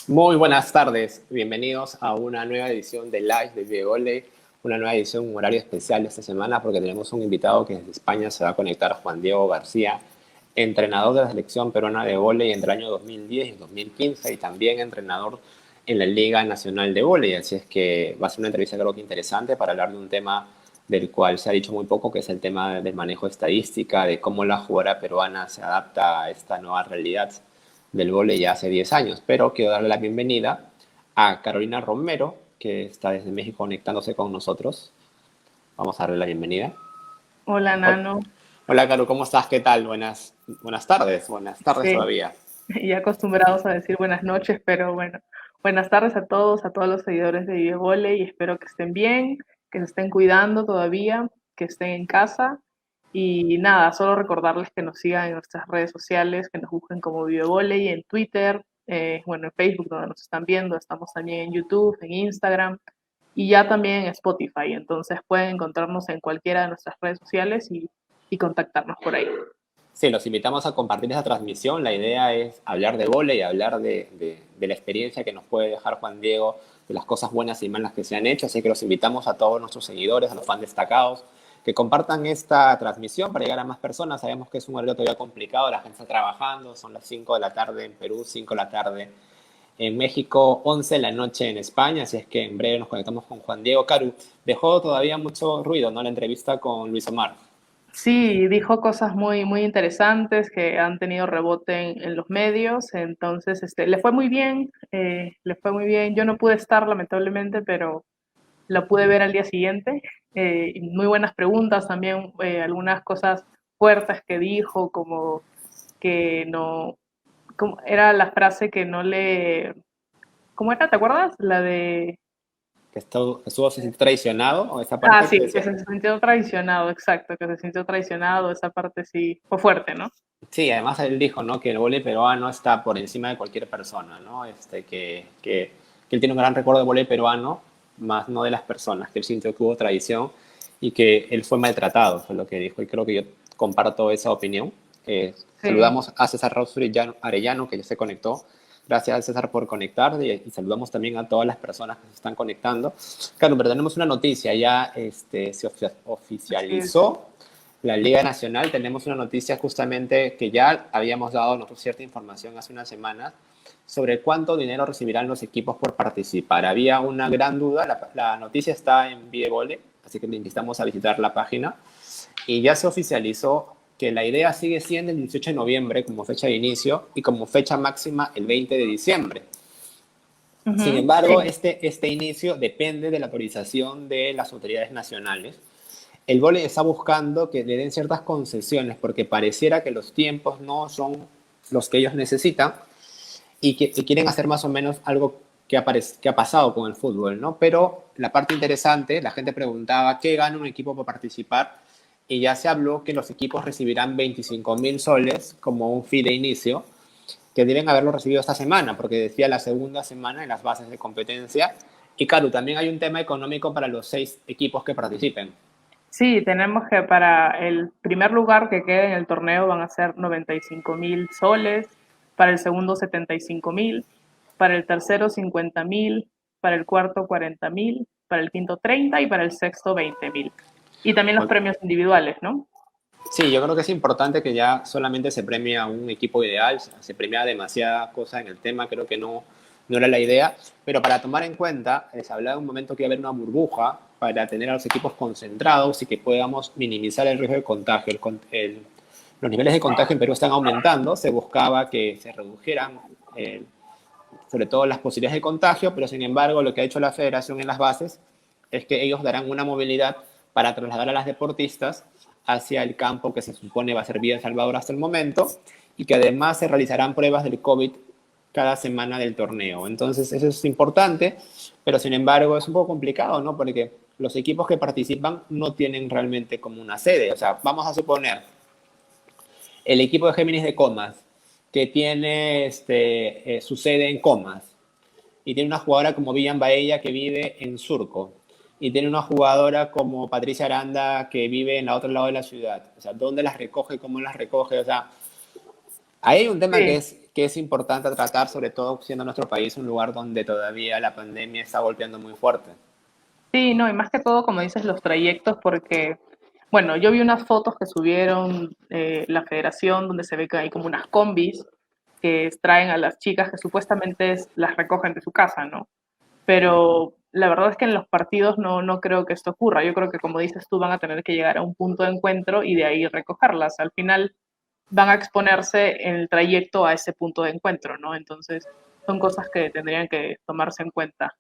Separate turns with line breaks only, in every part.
Muy buenas tardes, bienvenidos a una nueva edición de Live de Videogole, una nueva edición, un horario especial esta semana porque tenemos un invitado que desde España se va a conectar, Juan Diego García, entrenador de la selección peruana de vóley entre el año 2010 y 2015 y también entrenador en la Liga Nacional de Vóley, así es que va a ser una entrevista creo que interesante para hablar de un tema del cual se ha dicho muy poco, que es el tema del manejo de estadística, de cómo la jugadora peruana se adapta a esta nueva realidad del vóley ya hace 10 años, pero quiero darle la bienvenida a Carolina Romero, que está desde México conectándose con nosotros. Vamos a darle la bienvenida.
Hola, Nano.
Hola, Caro, ¿cómo estás? ¿Qué tal? Buenas tardes
Sí,
todavía.
ya acostumbrados a decir buenas noches, pero bueno, buenas tardes a todos los seguidores de Videovole y espero que estén bien, que se estén cuidando todavía, que estén en casa y nada, solo recordarles que nos sigan en nuestras redes sociales, que nos busquen como Videovole en Twitter, bueno, en Facebook donde nos están viendo, estamos también en YouTube, en Instagram y ya también en Spotify, entonces pueden encontrarnos en cualquiera de nuestras redes sociales y contactarnos por ahí.
Sí, los invitamos a compartir esa transmisión. La idea es hablar de vóley, hablar de la experiencia que nos puede dejar Juan Diego, de las cosas buenas y malas que se han hecho. Así que los invitamos a todos nuestros seguidores, a los fans destacados, que compartan esta transmisión para llegar a más personas. Sabemos que es un horario todavía complicado, la gente está trabajando, son las 5 de la tarde en Perú, 5 de la tarde en México, 11 de la noche en España, así es que en breve nos conectamos con Juan Diego. Caru, dejó todavía mucho ruido, ¿no? La entrevista con Luis Omar.
Sí, dijo cosas muy interesantes que han tenido rebote en los medios, entonces le fue muy bien, le fue muy bien. Yo no pude estar lamentablemente, pero lo pude ver al día siguiente. Y muy buenas preguntas también, algunas cosas fuertes que dijo, como que no, como era la frase que no le, ¿cómo era? ¿Te acuerdas? La de
Que estuvo se sintió traicionado, o esa
Ah,
parte que
sí, que
decía.
se sintió traicionado, exacto, que se sintió traicionado, esa parte sí fue fuerte, ¿no?
Sí, además él dijo, ¿no? Que el vóley peruano está por encima de cualquier persona, ¿no? Que él tiene un gran recuerdo del vóley peruano, más no de las personas, que él sintió que hubo traición y que él fue maltratado, fue lo que dijo, y creo que yo comparto esa opinión.
Sí,
Saludamos a César Raúl Arellano, que ya se conectó. Gracias, César, por conectar y saludamos también a todas las personas que se están conectando. Claro, pero tenemos una noticia, ya se
así es.
oficializó la Liga Nacional. Tenemos una noticia justamente que ya habíamos dado nosotros cierta información hace unas semanas sobre cuánto dinero recibirán los equipos por participar. Había una gran duda, la noticia está en Vievole, así que te invitamos a visitar la página y ya se oficializó que la idea sigue siendo el 18 de noviembre como fecha de inicio y como fecha máxima el 20 de diciembre. Sin
Ujú,
embargo,
sí.
este inicio depende de la autorización de las autoridades nacionales. El vóley está buscando que le den ciertas concesiones porque pareciera que los tiempos no son los que ellos necesitan y que quieren hacer más o menos algo que ha pasado con el fútbol, ¿no? Pero la parte interesante, la gente preguntaba qué gana un equipo por participar y ya se habló que los equipos recibirán 25.000 soles como un fee de inicio, que deben haberlo recibido esta semana, porque decía la segunda semana en las bases de competencia. Y claro, también hay un tema económico para los 6 equipos que participen.
Sí, tenemos que para el primer lugar que quede en el torneo van a ser 95.000 soles, para el segundo 75.000, para el tercero 50.000, para el cuarto 40.000, para el quinto 30 y para el sexto 20.000. Y también los premios individuales, ¿no?
Sí, yo creo que es importante que ya solamente se premie a un equipo ideal, se premia demasiada cosa en el tema, creo que no era la idea, pero para tomar en cuenta, se hablaba de un momento que iba a haber una burbuja para tener a los equipos concentrados y que podamos minimizar el riesgo de contagio. Los niveles de contagio en Perú están aumentando, se buscaba que se redujeran sobre todo las posibilidades de contagio, pero sin embargo lo que ha hecho la federación en las bases es que ellos darán una movilidad para trasladar a las deportistas hacia el campo que se supone va a ser Villa El Salvador hasta el momento y que además se realizarán pruebas del COVID cada semana del torneo. Entonces eso es importante, pero sin embargo es un poco complicado, ¿no? Porque los equipos que participan no tienen realmente como una sede. O sea, vamos a suponer el equipo de Géminis de Comas, que tiene su sede en Comas, y tiene una jugadora como Villan Baella que vive en Surco, y tiene una jugadora como Patricia Aranda que vive en el otro lado de la ciudad. O sea, ¿dónde las recoge? ¿Cómo las recoge? O sea, ahí hay un tema
Sí,
que es importante tratar, sobre todo siendo nuestro país un lugar donde todavía la pandemia está golpeando muy fuerte.
Sí, no, y más que todo, como dices, los trayectos, porque, bueno, yo vi unas fotos que subieron la federación donde se ve que hay como unas combis que extraen a las chicas que supuestamente las recogen de su casa, ¿no? Pero la verdad es que en los partidos no creo que esto ocurra. Yo creo que, como dices tú, van a tener que llegar a un punto de encuentro y de ahí recogerlas. Al final van a exponerse en el trayecto a ese punto de encuentro, ¿no? Entonces, son cosas que tendrían que tomarse en cuenta.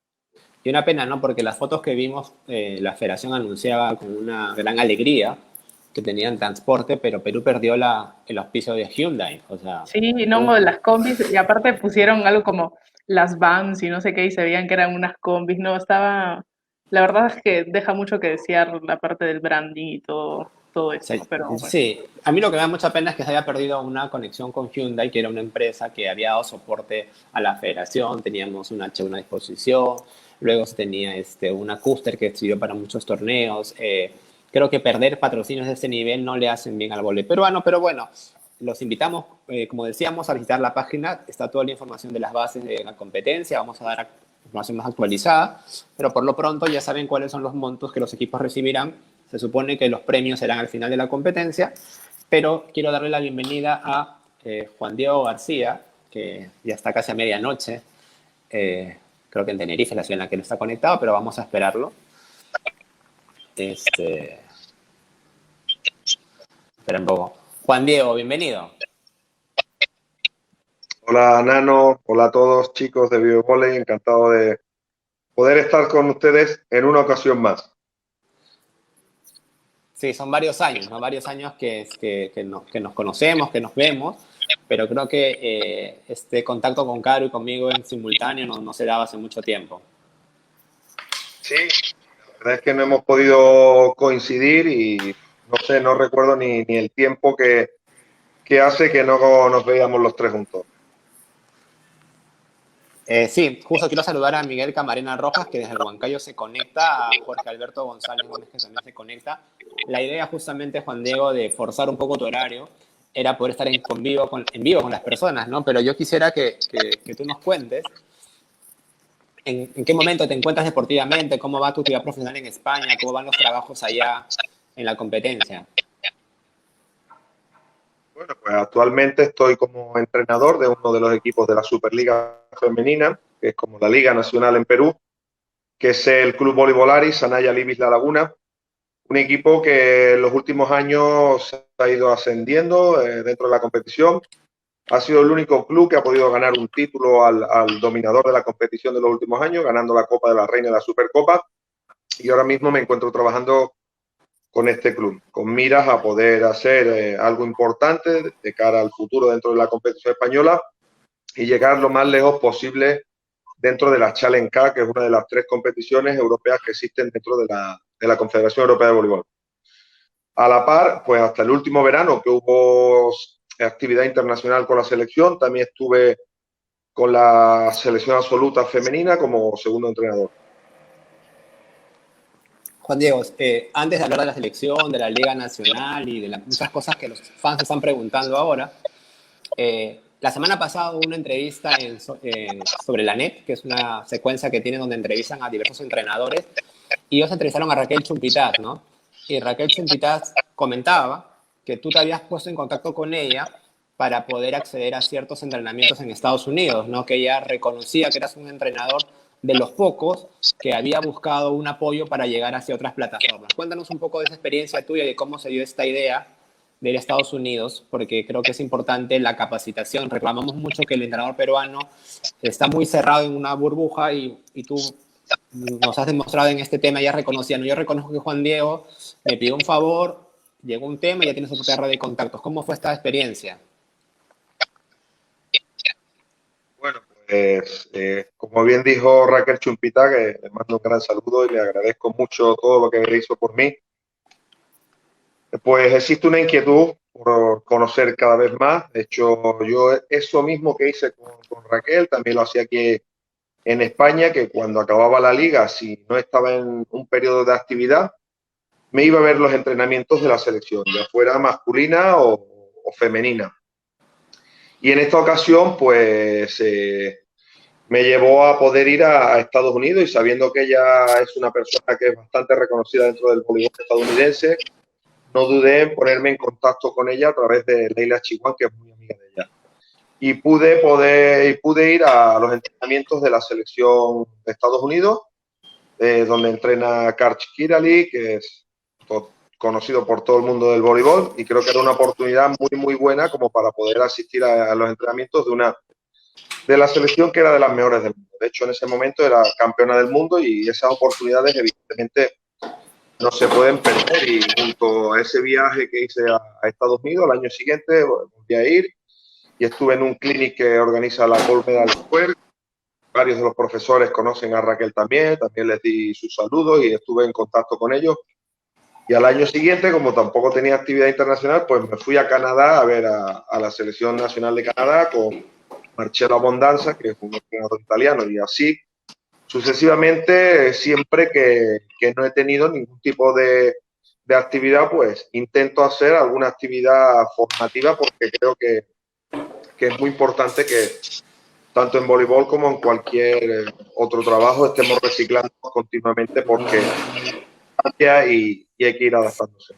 Y una pena, ¿no? Porque las fotos que vimos, la federación anunciaba con una gran alegría que tenían transporte, pero Perú perdió el auspicio de Hyundai. O sea,
Sí,
un-
no, las combis, y aparte pusieron algo como las vans y no sé qué, y se veían que eran unas combis, no, estaba, la verdad es que deja mucho que desear la parte del branding y todo esto, pero bueno.
sí, a mí lo que me da mucha pena es que se haya perdido una conexión con Hyundai, que era una empresa que había dado soporte a la federación, teníamos un H1 a disposición, luego se tenía una Custer que sirvió para muchos torneos. Creo que perder patrocinios de este nivel no le hacen bien al voleibol peruano, pero bueno, los invitamos, como decíamos, a visitar la página, está toda la información de las bases de la competencia, vamos a dar información más actualizada, pero por lo pronto ya saben cuáles son los montos que los equipos recibirán. Se supone que los premios serán al final de la competencia, pero quiero darle la bienvenida a Juan Diego García, que ya está casi a medianoche. Creo que en Tenerife es la ciudad en la que no está conectado, pero vamos a esperarlo. Espera un poco. Juan Diego, bienvenido.
Hola Nano, hola a todos chicos de Videovolley, encantado de poder estar con ustedes en una ocasión más.
Sí, son varios años, ¿no? Varios años que nos conocemos, que nos vemos, pero creo que este contacto con Caro y conmigo en simultáneo no se daba hace mucho tiempo.
Sí, la verdad es que no hemos podido coincidir y no sé, no recuerdo ni el tiempo que hace que no nos veíamos los tres juntos.
Sí, justo quiero saludar a Miguel Camarena Rojas, que desde el Huancayo se conecta, a Jorge Alberto González Gómez, que también se conecta. La idea justamente, Juan Diego, de forzar un poco tu horario, era poder estar en vivo con las personas, ¿no? Pero yo quisiera que tú nos cuentes en qué momento te encuentras deportivamente, cómo va tu actividad profesional en España, cómo van los trabajos allá en la competencia.
Bueno, pues actualmente estoy como entrenador de uno de los equipos de la Superliga Femenina, que es como la Liga Nacional en Perú, que es el Club Voleibol Aris, Anaya Libis La Laguna. Un equipo que en los últimos años ha ido ascendiendo dentro de la competición. Ha sido el único club que ha podido ganar un título al dominador de la competición de los últimos años, ganando la Copa de la Reina y la Supercopa. Y ahora mismo me encuentro trabajando con este club, con miras a poder hacer algo importante de cara al futuro dentro de la competición española y llegar lo más lejos posible dentro de la Challenge Cup, que es una de las tres competiciones europeas que existen dentro de la Confederación Europea de Voleibol. A la par, pues hasta el último verano que hubo actividad internacional con la selección, también estuve con la selección absoluta femenina como segundo entrenador.
Juan Diego, antes de hablar de la selección, de la Liga Nacional y de muchas cosas que los fans están preguntando ahora, la semana pasada hubo una entrevista sobre la NET, que es una secuencia que tienen donde entrevistan a diversos entrenadores, y ellos entrevistaron a Raquel Chumpitaz, ¿no? Y Raquel Chumpitaz comentaba que tú te habías puesto en contacto con ella para poder acceder a ciertos entrenamientos en Estados Unidos, ¿no? Que ella reconocía que eras un entrenador de los pocos que había buscado un apoyo para llegar hacia otras plataformas. Cuéntanos un poco de esa experiencia tuya y de cómo se dio esta idea de ir a Estados Unidos, porque creo que es importante la capacitación. Reclamamos mucho que el entrenador peruano está muy cerrado en una burbuja y tú nos has demostrado en este tema, ya reconocían. Yo reconozco que Juan Diego me pidió un favor, llegó un tema y ya tiene su propia red de contactos. ¿Cómo fue esta experiencia?
Bueno, pues como bien dijo Raquel Chumpita, que le mando un gran saludo y le agradezco mucho todo lo que hizo por mí, pues existe una inquietud por conocer cada vez más. De hecho, yo eso mismo que hice con Raquel, también lo hacía aquí en España, que cuando acababa la liga, si no estaba en un periodo de actividad, me iba a ver los entrenamientos de la selección, ya fuera masculina o femenina. Y en esta ocasión, pues me llevó a poder ir a Estados Unidos, y sabiendo que ella es una persona que es bastante reconocida dentro del voleibol estadounidense, no dudé en ponerme en contacto con ella a través de Leila Chihuahua, que es muy amiga de ella. Y pude ir a los entrenamientos de la selección de Estados Unidos, donde entrena Karch Kirali, que es conocido por todo el mundo del voleibol, y creo que era una oportunidad muy, muy buena como para poder asistir a los entrenamientos de la selección que era de las mejores del mundo. De hecho, en ese momento era campeona del mundo, y esas oportunidades evidentemente no se pueden perder. Y junto a ese viaje que hice a Estados Unidos, al año siguiente volví a ir y estuve en un clinic que organiza la Gold Medal Square. Varios de los profesores conocen a Raquel también les di sus saludos y estuve en contacto con ellos. Y al año siguiente, como tampoco tenía actividad internacional, pues me fui a Canadá a ver a la selección nacional de Canadá con Marcello Abondanza, que es un entrenador italiano, y así sucesivamente. Siempre que no he tenido ningún tipo de actividad, pues intento hacer alguna actividad formativa, porque creo que es muy importante que tanto en voleibol como en cualquier otro trabajo estemos reciclando continuamente, porque cambia y hay que ir adaptándose.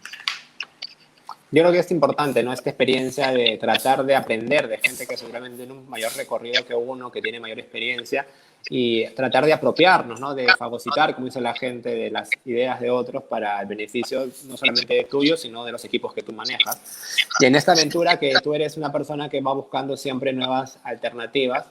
Yo creo que es importante, ¿no? Esta experiencia de tratar de aprender de gente que seguramente tiene un mayor recorrido que uno, que tiene mayor experiencia, y tratar de apropiarnos, ¿no? De fagocitar, como dice la gente, de las ideas de otros para el beneficio no solamente tuyo, sino de los equipos que tú manejas. Y en esta aventura, que tú eres una persona que va buscando siempre nuevas alternativas,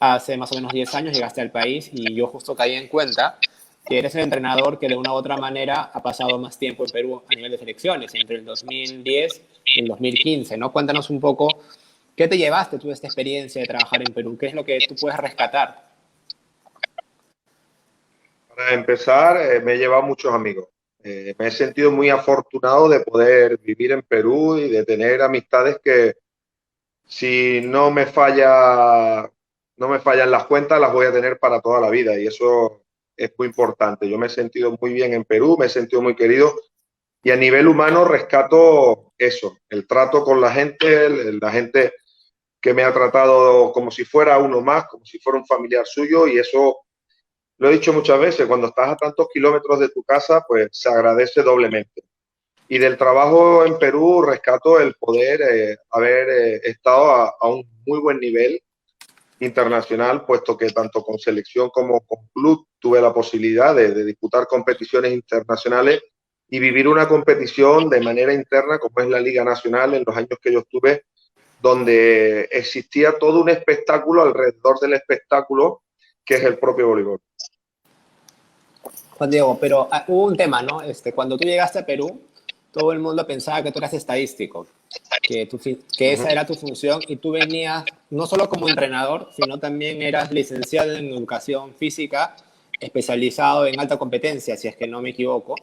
hace más o menos 10 años llegaste al país, y yo justo caí en cuenta que eres el entrenador que de una u otra manera ha pasado más tiempo en Perú a nivel de selecciones, entre el 2010 y el 2015, ¿no? Cuéntanos un poco, ¿qué te llevaste tú de esta experiencia de trabajar en Perú? ¿Qué es lo que tú puedes rescatar?
Para empezar, me he llevado muchos amigos. Me he sentido muy afortunado de poder vivir en Perú y de tener amistades que, si no me fallan las cuentas, las voy a tener para toda la vida, y eso es muy importante. Yo me he sentido muy bien en Perú, me he sentido muy querido, y a nivel humano rescato eso, el trato con la gente que me ha tratado como si fuera uno más, como si fuera un familiar suyo, y eso lo he dicho muchas veces: cuando estás a tantos kilómetros de tu casa, pues se agradece doblemente. Y del trabajo en Perú rescato el poder haber estado a un muy buen nivel internacional, puesto que tanto con selección como con club tuve la posibilidad de disputar competiciones internacionales y vivir una competición de manera interna, como es la Liga Nacional, en los años que yo estuve, donde existía todo un espectáculo alrededor del espectáculo, que es el propio voleibol.
Juan Diego, pero hubo un tema, ¿no? Cuando tú llegaste a Perú, todo el mundo pensaba que tú eras estadístico, que esa era tu función, y tú venías no solo como entrenador, sino también eras licenciado en educación física, especializado en alta competencia, si es que no me equivoco.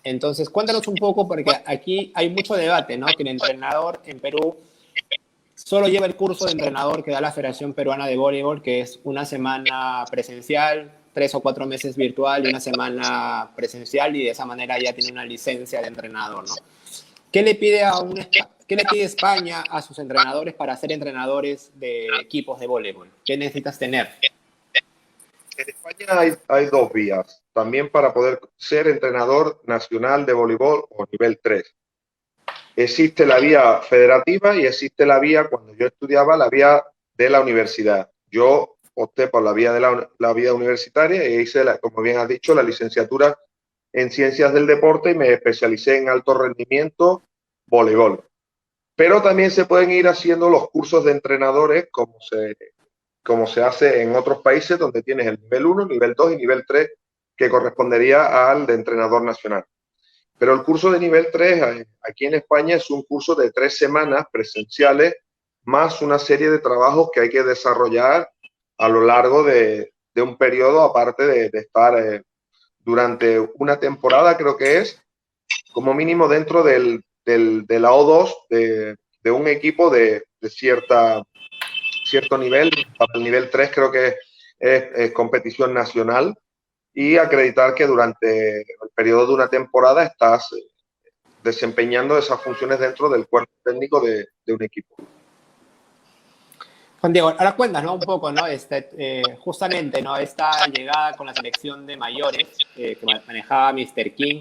Entonces, cuéntanos un poco, porque aquí hay mucho debate, ¿no? Que el entrenador en Perú solo lleva el curso de entrenador que da la Federación Peruana de Voleibol, que es una semana presencial, 3 o 4 meses virtual y una semana presencial, y de esa manera ya tiene una licencia de entrenador, ¿no? ¿Qué le pide España a sus entrenadores para ser entrenadores de equipos de voleibol? ¿Qué necesitas tener?
En España hay dos vías también para poder ser entrenador nacional de voleibol o nivel 3. Existe la vía federativa y existe la vía, cuando yo estudiaba, la vía de la universidad. Yo opté por la vía de la vía universitaria e hice, como bien has dicho, la licenciatura en Ciencias del Deporte, y me especialicé en alto rendimiento, voleibol. Pero también se pueden ir haciendo los cursos de entrenadores, como se hace en otros países, donde tienes el nivel 1, nivel 2 y nivel 3, que correspondería al de entrenador nacional. Pero el curso de nivel 3 aquí en España es un curso de 3 semanas presenciales, más una serie de trabajos que hay que desarrollar a lo largo de un periodo, aparte de estar durante una temporada, creo que es, como mínimo dentro de la O2 de un equipo de cierto nivel. Para el nivel 3 creo que es competición nacional, y acreditar que durante el periodo de una temporada estás desempeñando esas funciones dentro del cuerpo técnico de un equipo.
Juan Diego, ahora cuentas, ¿no? Un poco, ¿no? Justamente, ¿no? Esta llegada con la selección de mayores que manejaba Mr. King,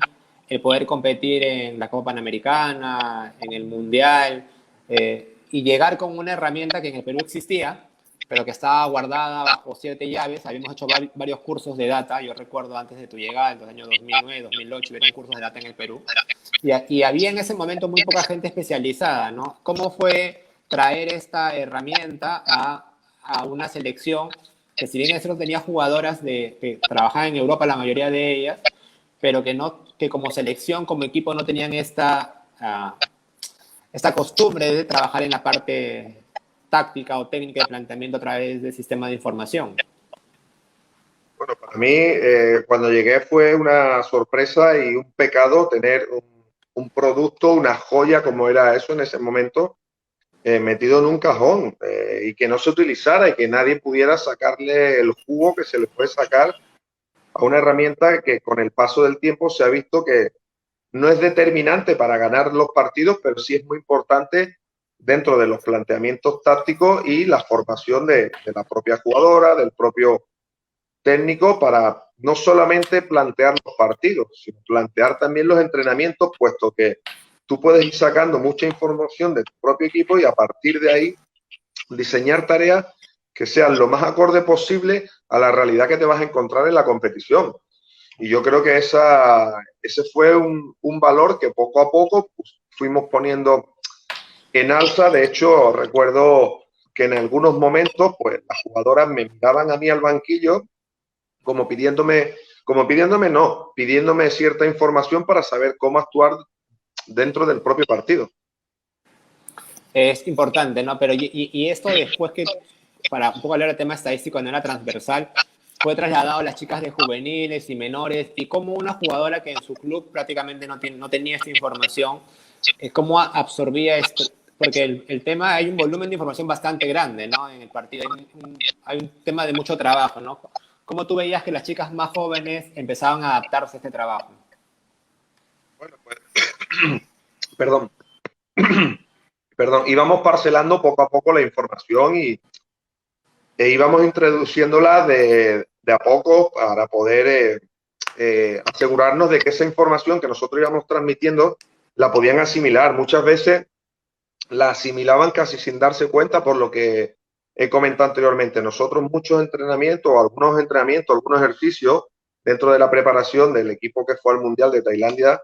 el poder competir en la Copa Panamericana, en el Mundial, y llegar con una herramienta que en el Perú existía, pero que estaba guardada bajo 7 llaves. Habíamos hecho varios cursos de data, yo recuerdo antes de tu llegada, en los años 2009, 2008, hubieron cursos de data en el Perú. Y había en ese momento muy poca gente especializada, ¿no? ¿Cómo fue traer esta herramienta a una selección que, si bien es cierto, tenía jugadoras que trabajaban en Europa, la mayoría de ellas, pero que como selección, como equipo, no tenían esta costumbre de trabajar en la parte táctica o técnica de planteamiento a través del sistema de información?
Bueno, para mí, cuando llegué fue una sorpresa y un pecado tener un producto, una joya como era eso en ese momento, metido en un cajón y que no se utilizara y que nadie pudiera sacarle el jugo que se le puede sacar a una herramienta que con el paso del tiempo se ha visto que no es determinante para ganar los partidos, pero sí es muy importante dentro de los planteamientos tácticos y la formación de la propia jugadora, del propio técnico, para no solamente plantear los partidos, sino plantear también los entrenamientos, puesto que tú puedes ir sacando mucha información de tu propio equipo y a partir de ahí diseñar tareas que sean lo más acorde posible a la realidad que te vas a encontrar en la competición. Y yo creo que ese fue un valor que poco a poco pues, fuimos poniendo en alza. De hecho, recuerdo que en algunos momentos pues las jugadoras me miraban a mí al banquillo pidiéndome cierta información para saber cómo actuar dentro del propio partido.
Es importante, ¿no? Pero y esto después que, para un poco hablar del tema estadístico, no era transversal, fue trasladado a las chicas de juveniles y menores, y como una jugadora que en su club prácticamente no tenía esta información, cómo absorbía esto, porque el tema, hay un volumen de información bastante grande, ¿no? En el partido hay un tema de mucho trabajo, ¿no? ¿Cómo tú veías que las chicas más jóvenes empezaban a adaptarse a este trabajo?
Bueno, pues, perdón, íbamos parcelando poco a poco la información e íbamos introduciéndola de a poco para poder asegurarnos de que esa información que nosotros íbamos transmitiendo la podían asimilar. Muchas veces la asimilaban casi sin darse cuenta, por lo que he comentado anteriormente. Nosotros muchos entrenamientos, algunos ejercicios dentro de la preparación del equipo que fue al Mundial de Tailandia,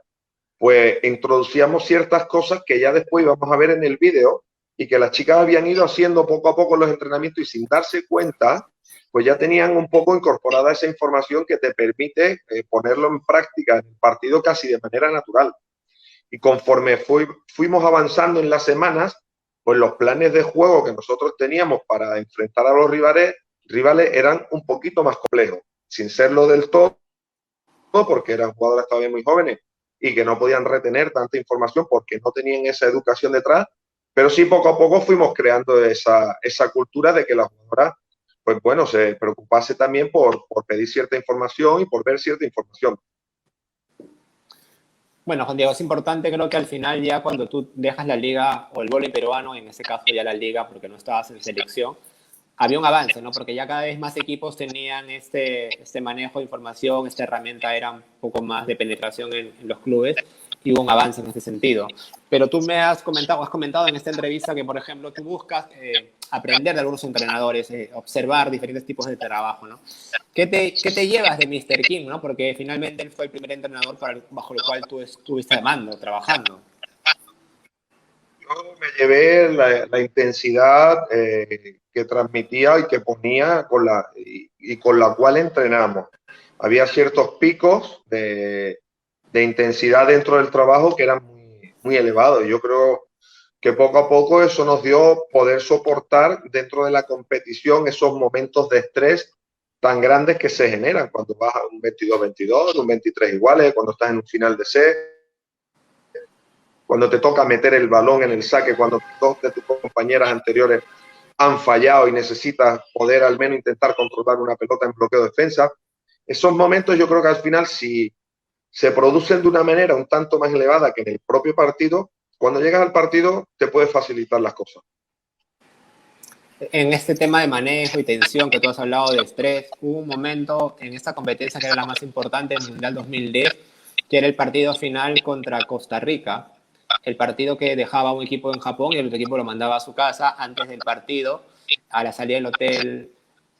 pues introducíamos ciertas cosas que ya después íbamos a ver en el vídeo y que las chicas habían ido haciendo poco a poco los entrenamientos y sin darse cuenta, pues ya tenían un poco incorporada esa información que te permite ponerlo en práctica en el partido casi de manera natural. Y conforme fuimos avanzando en las semanas, pues los planes de juego que nosotros teníamos para enfrentar a los rivales eran un poquito más complejos, sin serlo del todo, porque eran jugadoras todavía muy jóvenes y que no podían retener tanta información porque no tenían esa educación detrás, pero sí poco a poco fuimos creando esa cultura de que la jugadora, pues bueno, se preocupase también por pedir cierta información y por ver cierta información.
Bueno, Juan Diego, es importante, creo que al final ya cuando tú dejas la liga o el vóley peruano, en ese caso ya la liga porque no estabas en selección, había un avance, ¿no? Porque ya cada vez más equipos tenían este manejo de información, esta herramienta era un poco más de penetración en los clubes y hubo un avance en ese sentido. Pero tú me has comentado en esta entrevista que, por ejemplo, tú buscas aprender de algunos entrenadores, observar diferentes tipos de trabajo, ¿no? ¿Qué te llevas de Mr. King, ¿no? Porque finalmente él fue el primer entrenador bajo el cual tú estuviste trabajando.
Yo me llevé la intensidad que transmitía y que ponía con la cual entrenamos. Había ciertos picos de intensidad dentro del trabajo que eran muy elevados. Yo creo que poco a poco eso nos dio poder soportar dentro de la competición esos momentos de estrés tan grandes que se generan cuando vas a un 22-22, un 23 iguales, cuando estás en un final de set, cuando te toca meter el balón en el saque, cuando dos de tus compañeras anteriores han fallado y necesitas poder al menos intentar controlar una pelota en bloqueo de defensa. Esos momentos yo creo que al final, si se producen de una manera un tanto más elevada que en el propio partido, cuando llegas al partido te puede facilitar las cosas.
En este tema de manejo y tensión que tú has hablado de estrés, hubo un momento en esta competencia que era la más importante, el Mundial 2010, que era el partido final contra Costa Rica, el partido que dejaba a un equipo en Japón y el otro equipo lo mandaba a su casa antes del partido, a la salida del hotel,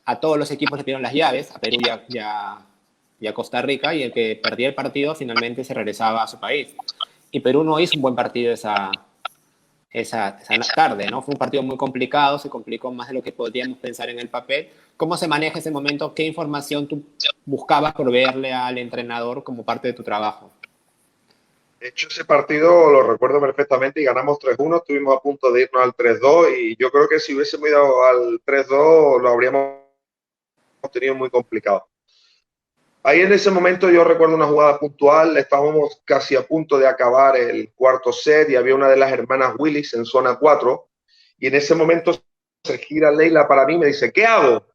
a todos los equipos le pidieron las llaves, a Perú y a Costa Rica, y el que perdía el partido finalmente se regresaba a su país. Y Perú no hizo un buen partido esa tarde, ¿no? Fue un partido muy complicado, se complicó más de lo que podíamos pensar en el papel. ¿Cómo se maneja ese momento? ¿Qué información tú buscabas proveerle al entrenador como parte de tu trabajo?
De hecho, ese partido lo recuerdo perfectamente y ganamos 3-1, estuvimos a punto de irnos al 3-2 y yo creo que si hubiésemos ido al 3-2 lo habríamos tenido muy complicado. Ahí en ese momento yo recuerdo una jugada puntual, estábamos casi a punto de acabar el cuarto set y había una de las hermanas Willis en zona 4 y en ese momento se gira Leila para mí y me dice, ¿qué hago?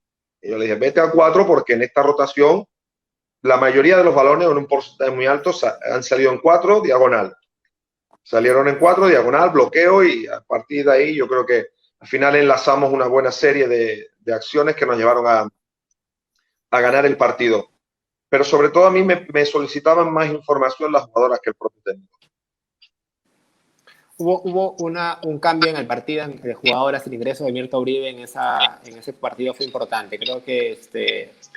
Y yo le dije, vete a 4 porque en esta rotación la mayoría de los balones en un porcentaje muy alto han salido en 4 diagonal. Salieron en 4 diagonal, bloqueo y a partir de ahí yo creo que al final enlazamos una buena serie de acciones que nos llevaron a ganar el partido. Pero sobre todo a mí me solicitaban más información las jugadoras que el propio técnico.
Hubo un cambio en el partido de jugadoras, el ingreso de Mirta Uribe en ese partido fue importante. Creo que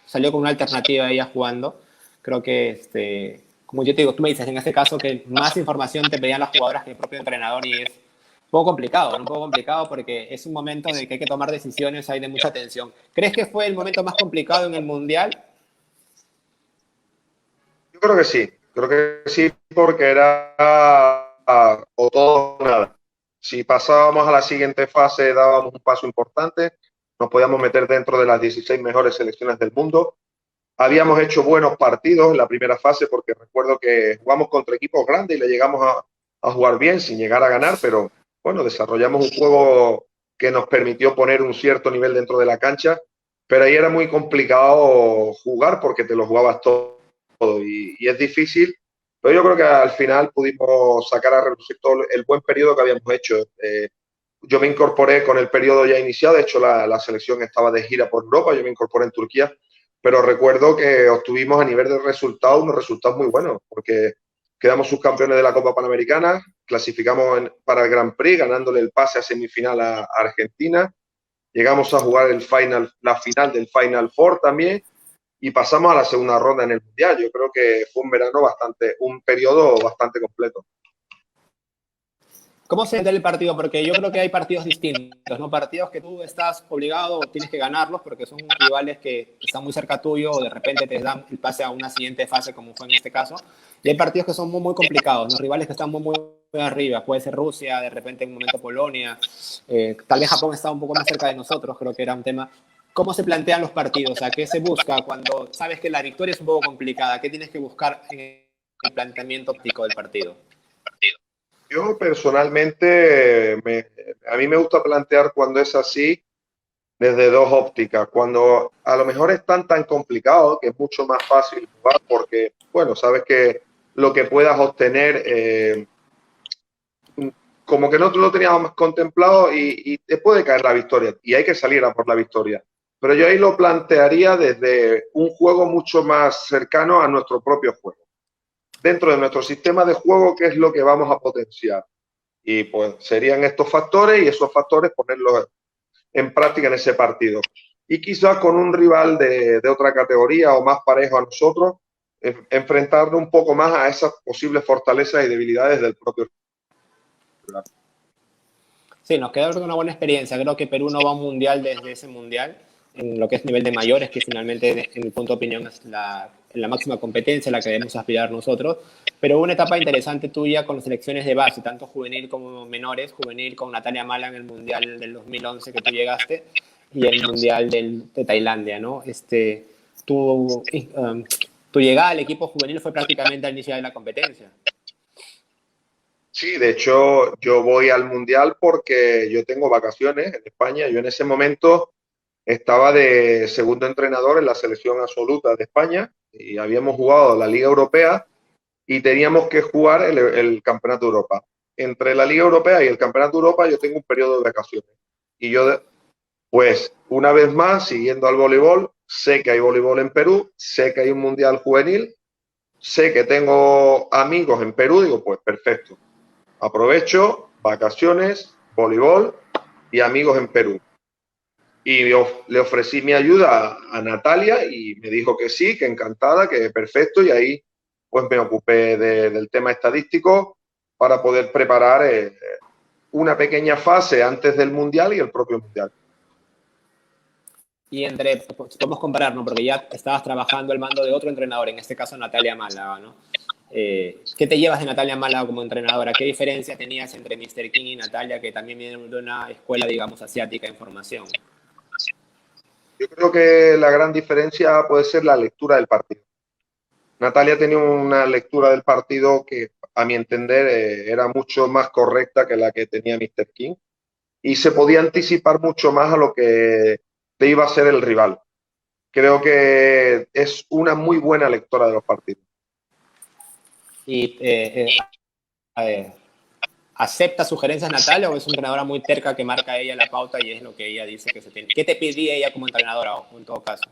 salió con una alternativa a ella jugando. Creo que, como yo te digo, tú me dices en este caso que más información te pedían las jugadoras que el propio entrenador y es un poco complicado, ¿no? Un poco complicado porque es un momento en el que hay que tomar decisiones, hay de mucha tensión. ¿Crees que fue el momento más complicado en el Mundial?
Yo creo que sí porque era o todo o nada. Si pasábamos a la siguiente fase, dábamos un paso importante, nos podíamos meter dentro de las 16 mejores selecciones del mundo. Habíamos hecho buenos partidos en la primera fase porque recuerdo que jugamos contra equipos grandes y le llegamos a jugar bien sin llegar a ganar, pero bueno, desarrollamos un juego que nos permitió poner un cierto nivel dentro de la cancha, pero ahí era muy complicado jugar porque te lo jugabas todo y es difícil, pero yo creo que al final pudimos sacar a reducir todo el buen periodo que habíamos hecho. Yo me incorporé con el periodo ya iniciado, de hecho la selección estaba de gira por Europa, yo me incorporé en Turquía, pero recuerdo que obtuvimos a nivel de resultados unos resultados muy buenos, porque quedamos subcampeones de la Copa Panamericana, clasificamos para el Grand Prix, ganándole el pase a semifinal a Argentina, llegamos a jugar la final del Final Four también, y pasamos a la segunda ronda en el Mundial. Yo creo que fue un periodo bastante completo.
¿Cómo se entiende el partido? Porque yo creo que hay partidos distintos, ¿no? Partidos que tú estás obligado o tienes que ganarlos porque son rivales que están muy cerca tuyo o de repente te dan el pase a una siguiente fase, como fue en este caso. Y hay partidos que son muy, muy complicados, ¿no? Rivales que están muy, muy arriba. Puede ser Rusia, de repente en un momento Polonia. Tal vez Japón está un poco más cerca de nosotros, creo que era un tema. ¿Cómo se plantean los partidos? ¿A qué se busca cuando sabes que la victoria es un poco complicada? ¿Qué tienes que buscar en el planteamiento óptico del partido?
Yo personalmente, a mí me gusta plantear cuando es así desde dos ópticas. Cuando a lo mejor es tan complicado que es mucho más fácil jugar porque, bueno, sabes que lo que puedas obtener, como que no lo teníamos contemplado y te puede caer la victoria y hay que salir a por la victoria. Pero yo ahí lo plantearía desde un juego mucho más cercano a nuestro propio juego. Dentro de nuestro sistema de juego, ¿qué es lo que vamos a potenciar? Y pues serían estos factores y esos factores ponerlos en práctica en ese partido. Y quizás con un rival de otra categoría o más parejo a nosotros, enfrentarnos un poco más a esas posibles fortalezas y debilidades del propio rival.
Sí, nos queda una buena experiencia. Creo que Perú no va a un mundial desde ese mundial, en lo que es nivel de mayores, que finalmente, en mi punto de opinión, es la máxima competencia a la que debemos aspirar nosotros. Pero una etapa interesante tuya con las selecciones de base, tanto juvenil como menores, juvenil con Natalia Mala en el mundial del 2011 que tú llegaste y el mundial de Tailandia, ¿no? Tu, tu llegada al equipo juvenil fue prácticamente al inicio de la competencia.
Sí, de hecho, yo voy al Mundial porque yo tengo vacaciones en España. Yo en ese momento estaba de segundo entrenador en la selección absoluta de España y habíamos jugado la Liga Europea y teníamos que jugar el Campeonato de Europa. Entre la Liga Europea y el Campeonato de Europa yo tengo un periodo de vacaciones y yo Pues una vez más, siguiendo al voleibol, sé que hay voleibol en Perú, sé que hay un mundial juvenil, sé que tengo amigos en Perú, digo, pues perfecto. Aprovecho, vacaciones, voleibol y amigos en Perú. Y le ofrecí mi ayuda a Natalia y me dijo que sí, que encantada, que perfecto. Y ahí pues me ocupé del tema estadístico para poder preparar una pequeña fase antes del Mundial y el propio Mundial.
Y entre, pues, podemos comparar, ¿no? Porque ya estabas trabajando al mando de otro entrenador, en este caso Natalia Málaga, ¿no? ¿Qué te llevas de Natalia Málaga como entrenadora? ¿Qué diferencia tenías entre Mr. King y Natalia, que también vienen de una escuela, digamos, asiática en formación?
Yo creo que la gran diferencia puede ser la lectura del partido. Natalia tenía una lectura del partido que, a mi entender, era mucho más correcta que la que tenía Mr. King y se podía anticipar mucho más a lo que te iba a ser el rival. Creo que es una muy buena lectora de los partidos.
Y, a ver, ¿acepta sugerencias Natalia o es una entrenadora muy terca que marca ella la pauta y es lo que ella dice que se tiene? ¿Qué te pedía ella como entrenadora o en todo caso?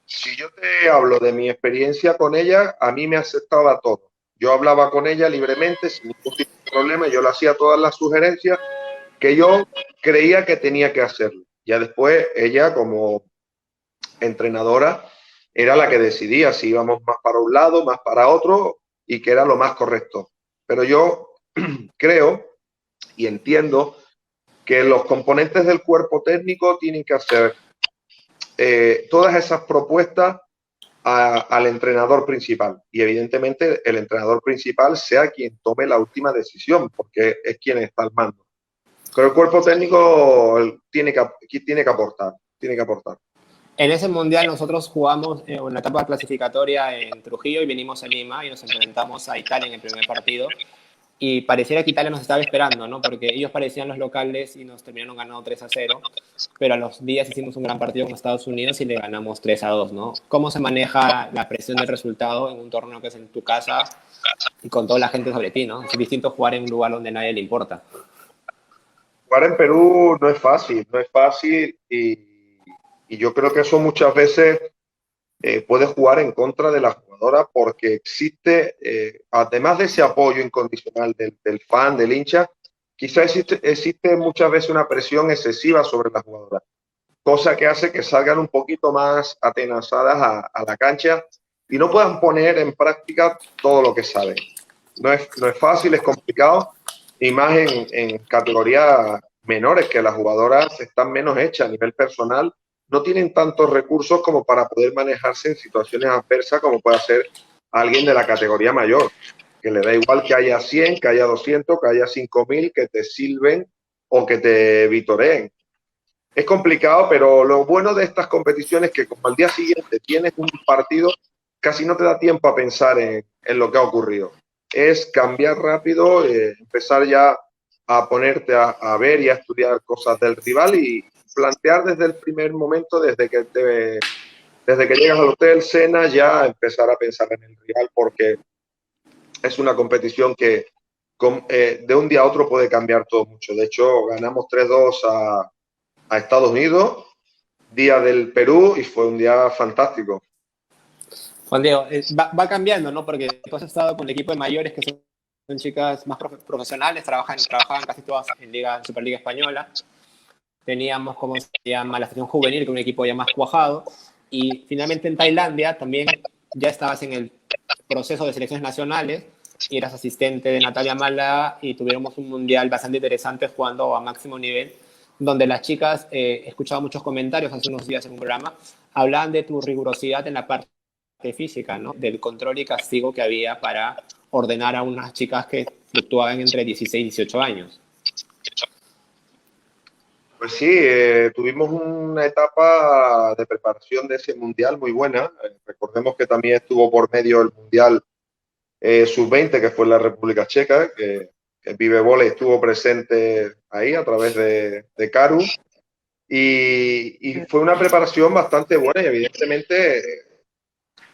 Si yo te hablo de mi experiencia con ella, a mí me aceptaba todo. Yo hablaba con ella libremente, sin ningún tipo de problema, yo le hacía todas las sugerencias que yo creía que tenía que hacerlo. Ya después ella, como entrenadora, era la que decidía si íbamos más para un lado, más para otro y que era lo más correcto. Pero yo creo y entiendo que los componentes del cuerpo técnico tienen que hacer todas esas propuestas al entrenador principal y evidentemente el entrenador principal sea quien tome la última decisión porque es quien está al mando. Pero el cuerpo técnico tiene que aportar, tiene que aportar.
En ese mundial nosotros jugamos en la etapa clasificatoria en Trujillo y vinimos a Lima y nos enfrentamos a Italia en el primer partido. Y pareciera que Italia nos estaba esperando, ¿no? Porque ellos parecían los locales y nos terminaron ganando 3-0, pero a los días hicimos un gran partido con Estados Unidos y le ganamos 3-2, ¿no? ¿Cómo se maneja la presión del resultado en un torneo que es en tu casa y con toda la gente sobre ti, ¿no? Es distinto jugar en un lugar donde a nadie le importa.
Jugar en Perú no es fácil, no es fácil y yo creo que eso muchas veces puede jugar en contra de la jugadora porque existe, además de ese apoyo incondicional del fan, del hincha, quizá existe muchas veces una presión excesiva sobre la jugadora, cosa que hace que salgan un poquito más atenazadas a la cancha y no puedan poner en práctica todo lo que saben. No es fácil, es complicado, y más en categorías menores, que las jugadoras están menos hechas a nivel personal, no tienen tantos recursos como para poder manejarse en situaciones adversas como puede ser alguien de la categoría mayor, que le da igual que haya 100, que haya 200, que haya 5.000, que te silben o que te vitoreen. Es complicado, pero lo bueno de estas competiciones es que como al día siguiente tienes un partido, casi no te da tiempo a pensar en lo que ha ocurrido. Es cambiar rápido, empezar ya a ponerte a ver y a estudiar cosas del rival y plantear desde el primer momento, desde que llegas al hotel, cenas, ya empezar a pensar en el rival porque es una competición que de un día a otro puede cambiar todo mucho. De hecho, ganamos 3-2 a Estados Unidos, día del Perú, y fue un día fantástico.
Juan Diego, va cambiando, ¿no? Porque tú has estado con el equipo de mayores que son chicas más profesionales, trabajaban casi todas en Superliga Española. Teníamos, ¿cómo se llama? La sección juvenil, que es un equipo ya más cuajado. Y finalmente en Tailandia también ya estabas en el proceso de selecciones nacionales y eras asistente de Natalia Málaga y tuviéramos un mundial bastante interesante jugando a máximo nivel, donde las chicas, he escuchado muchos comentarios hace unos días en un programa, hablaban de tu rigurosidad en la parte física, ¿no? Del control y castigo que había para ordenar a unas chicas que fluctuaban entre 16 y 18 años.
Pues sí, tuvimos una etapa de preparación de ese mundial muy buena. Recordemos que también estuvo por medio el mundial sub-20, que fue en la República Checa, que Vive Voley estuvo presente ahí a través de Karu. Y fue una preparación bastante buena y evidentemente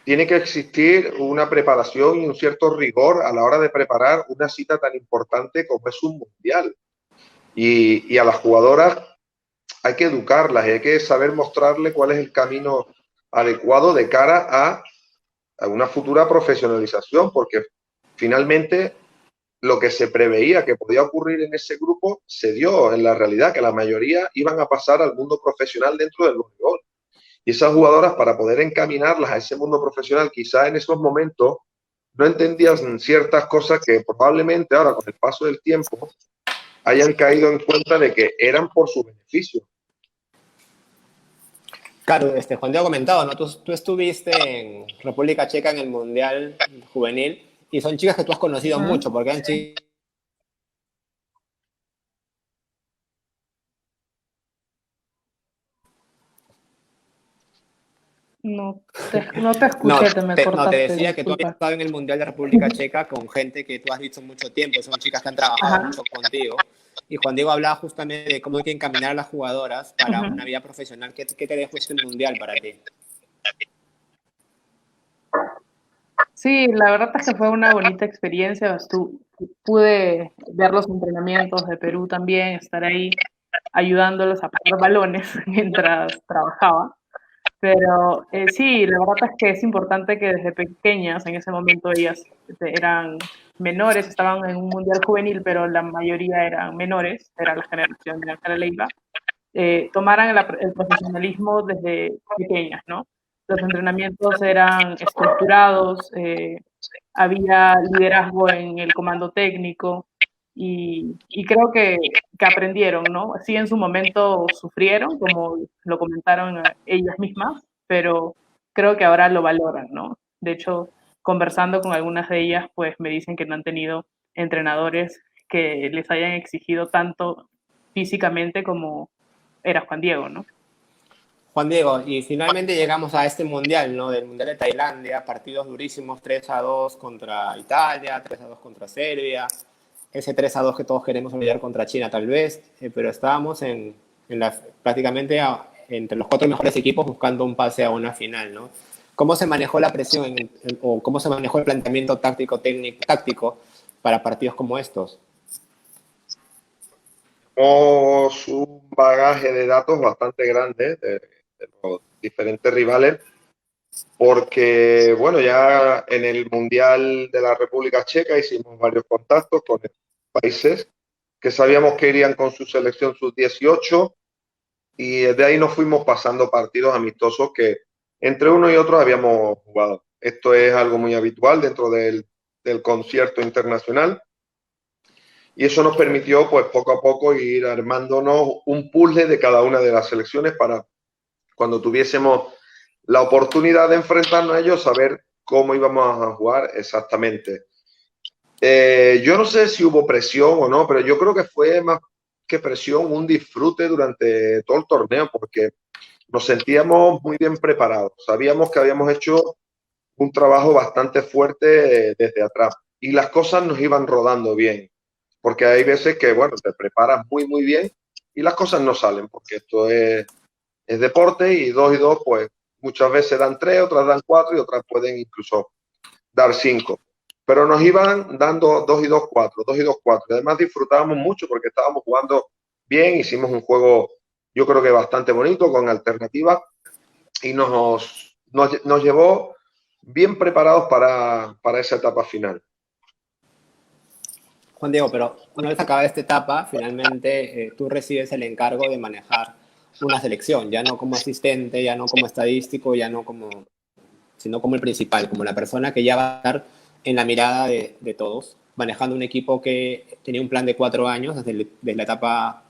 tiene que existir una preparación y un cierto rigor a la hora de preparar una cita tan importante como es un mundial. Y a las jugadoras hay que educarlas y hay que saber mostrarle cuál es el camino adecuado de cara a una futura profesionalización, porque finalmente lo que se preveía que podía ocurrir en ese grupo se dio en la realidad, que la mayoría iban a pasar al mundo profesional dentro del voleibol. Y esas jugadoras, para poder encaminarlas a ese mundo profesional, quizá en esos momentos no entendían ciertas cosas que probablemente ahora, con el paso del tiempo, hayan caído en cuenta de que eran por su beneficio.
Claro, Juan Diego ha comentado, ¿no? Tú estuviste en República Checa en el Mundial Juvenil y son chicas que tú has conocido mucho, porque eran chicas.
No te escuché, te me cortaste.
No, te decía que tú
disculpa.
habías estado en el Mundial de República Checa con gente que tú has visto mucho tiempo, son chicas que han trabajado mucho contigo. Y Juan Diego hablaba justamente de cómo hay que encaminar a las jugadoras para una vida profesional. ¿Qué te dejó este Mundial para ti?
Sí, la verdad es que fue una bonita experiencia. Pude ver los entrenamientos de Perú también, estar ahí ayudándolos a parar balones mientras trabajaba. Pero sí, la verdad es que es importante que desde pequeñas, en ese momento ellas eran menores, estaban en un mundial juvenil, pero la mayoría eran menores, era la generación de Ángela Leiva, tomaran el profesionalismo desde pequeñas, ¿no? Los entrenamientos eran estructurados, había liderazgo en el comando técnico y creo que aprendieron, ¿no? Sí, en su momento sufrieron, como lo comentaron ellas mismas, pero creo que ahora lo valoran, ¿no? De hecho, conversando con algunas de ellas, pues me dicen que no han tenido entrenadores que les hayan exigido tanto físicamente como era Juan Diego, ¿no?
Juan Diego, y finalmente llegamos a este Mundial, ¿no? Del Mundial de Tailandia, partidos durísimos, 3-2 contra Italia, 3-2 contra Serbia, ese 3-2 que todos queremos olvidar contra China tal vez, pero estábamos prácticamente entre los 4 mejores equipos buscando un pase a una final, ¿no? ¿Cómo se manejó la presión o cómo se manejó el planteamiento táctico para partidos como estos?
Tenemos un bagaje de datos bastante grande de los diferentes rivales, porque, bueno, ya en el Mundial de la República Checa hicimos varios contactos con países que sabíamos que irían con su selección sub-18 y de ahí nos fuimos pasando partidos amistosos que entre uno y otro habíamos jugado. Esto es algo muy habitual dentro del concierto internacional y eso nos permitió, pues, poco a poco ir armándonos un puzzle de cada una de las selecciones para cuando tuviésemos la oportunidad de enfrentarnos a ellos, saber cómo íbamos a jugar exactamente. Yo no sé si hubo presión o no, pero yo creo que fue más que presión, un disfrute durante todo el torneo, porque nos sentíamos muy bien preparados. Sabíamos que habíamos hecho un trabajo bastante fuerte desde atrás y las cosas nos iban rodando bien, porque hay veces que, bueno, te preparas muy, muy bien y las cosas no salen, porque esto es deporte y 2 y 2, pues muchas veces dan 3, otras dan 4 y otras pueden incluso dar 5. Pero nos iban dando 2 y 2, 4, 2 y 2, 4. Y además disfrutábamos mucho porque estábamos jugando bien, hicimos un juego yo creo que bastante bonito, con alternativas y nos llevó bien preparados para esa etapa final.
Juan Diego, pero una vez acabada esta etapa, finalmente tú recibes el encargo de manejar una selección, ya no como asistente, ya no como estadístico, sino como el principal, como la persona que ya va a estar en la mirada de todos, manejando un equipo que tenía un plan de 4 años desde la etapa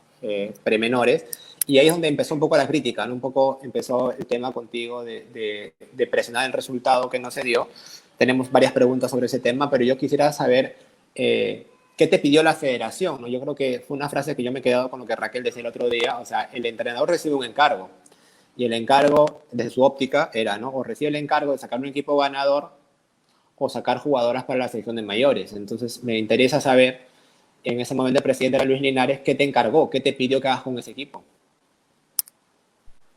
premenores. Y ahí es donde empezó un poco la crítica, ¿no? Un poco empezó el tema contigo de presionar el resultado que no se dio. Tenemos varias preguntas sobre ese tema, pero yo quisiera saber qué te pidió la federación, ¿no? Yo creo que fue una frase que yo me he quedado con lo que Raquel decía el otro día, o sea, el entrenador recibe un encargo, y el encargo, desde su óptica, era, ¿no? O recibe el encargo de sacar un equipo ganador o sacar jugadoras para la selección de mayores. Entonces, me interesa saber, en ese momento el presidente era Luis Linares, ¿qué te encargó? ¿Qué te pidió que hagas con ese equipo?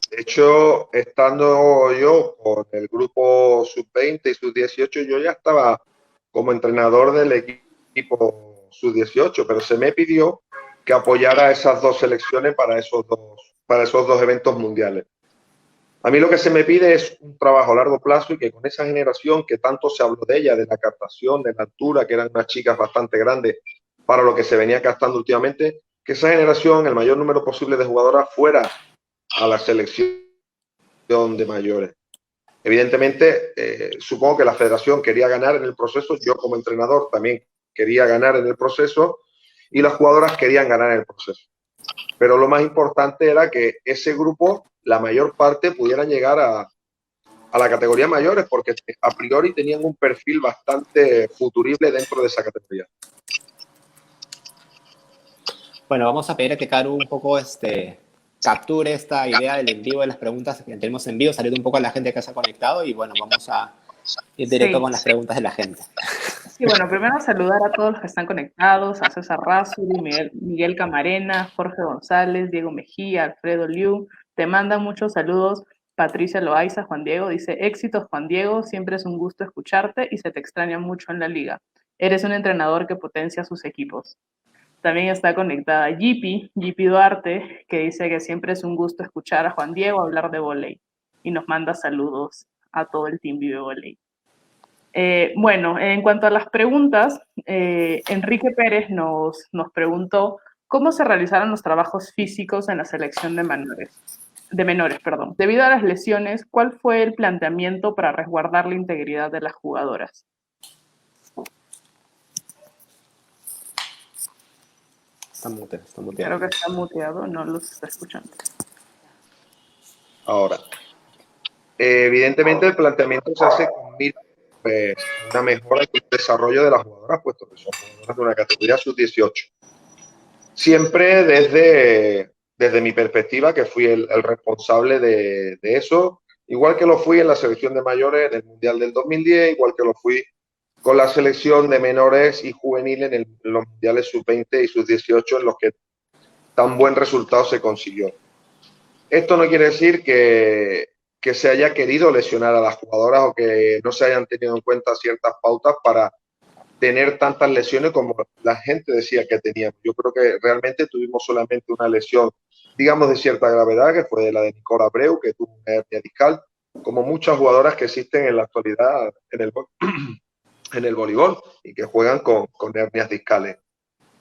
De hecho, estando yo con el grupo sub-20 y sub-18, yo ya estaba como entrenador del equipo sub-18, pero se me pidió que apoyara esas 2 selecciones para esos para esos dos eventos mundiales. A mí lo que se me pide es un trabajo a largo plazo y que con esa generación que tanto se habló de ella, de la captación, de la altura, que eran unas chicas bastante grandes para lo que se venía captando últimamente, que esa generación, el mayor número posible de jugadoras, fuera a la selección de mayores. Evidentemente, supongo que la federación quería ganar en el proceso, yo como entrenador también quería ganar en el proceso y las jugadoras querían ganar en el proceso. Pero lo más importante era que ese grupo, la mayor parte, pudieran llegar a la categoría mayores, porque a priori tenían un perfil bastante futurible dentro de esa categoría.
Bueno, vamos a pedir a que Karu un poco capture esta idea del envío de las preguntas que tenemos en vivo, salir un poco a la gente que se ha conectado y bueno, vamos a ir directo con las preguntas de la gente.
Sí, bueno, primero saludar a todos los que están conectados, a César Razuri, Miguel Camarena, Jorge González, Diego Mejía, Alfredo Liu. Te mandan muchos saludos Patricia Loaiza, Juan Diego, dice, éxitos Juan Diego, siempre es un gusto escucharte y se te extraña mucho en la liga. Eres un entrenador que potencia a sus equipos. También está conectada Yipi Duarte, que dice que siempre es un gusto escuchar a Juan Diego hablar de vóley y nos manda saludos a todo el Team Vive Vóley. Bueno, en cuanto a las preguntas, Enrique Pérez nos preguntó cómo se realizaron los trabajos físicos en la selección de menores. Debido a las lesiones, ¿cuál fue el planteamiento para resguardar la integridad de las jugadoras?
Está muteado.
Creo que está muteado, no los está escuchando.
Ahora, evidentemente el planteamiento se hace con una mejora en el desarrollo de las jugadoras, puesto que son jugadoras de una categoría sub-18. Siempre desde mi perspectiva, que fui el responsable de eso, igual que lo fui en la selección de mayores en el Mundial del 2010, igual que lo fui con la selección de menores y juveniles en los Mundiales sub-20 y sub-18 en los que tan buen resultado se consiguió. Esto no quiere decir que se haya querido lesionar a las jugadoras o que no se hayan tenido en cuenta ciertas pautas para tener tantas lesiones como la gente decía que teníamos. Yo creo que realmente tuvimos solamente una lesión, digamos, de cierta gravedad, que fue la de Nicole Abreu, que tuvo una hernia discal, como muchas jugadoras que existen en la actualidad en el voleibol y que juegan con hernias discales.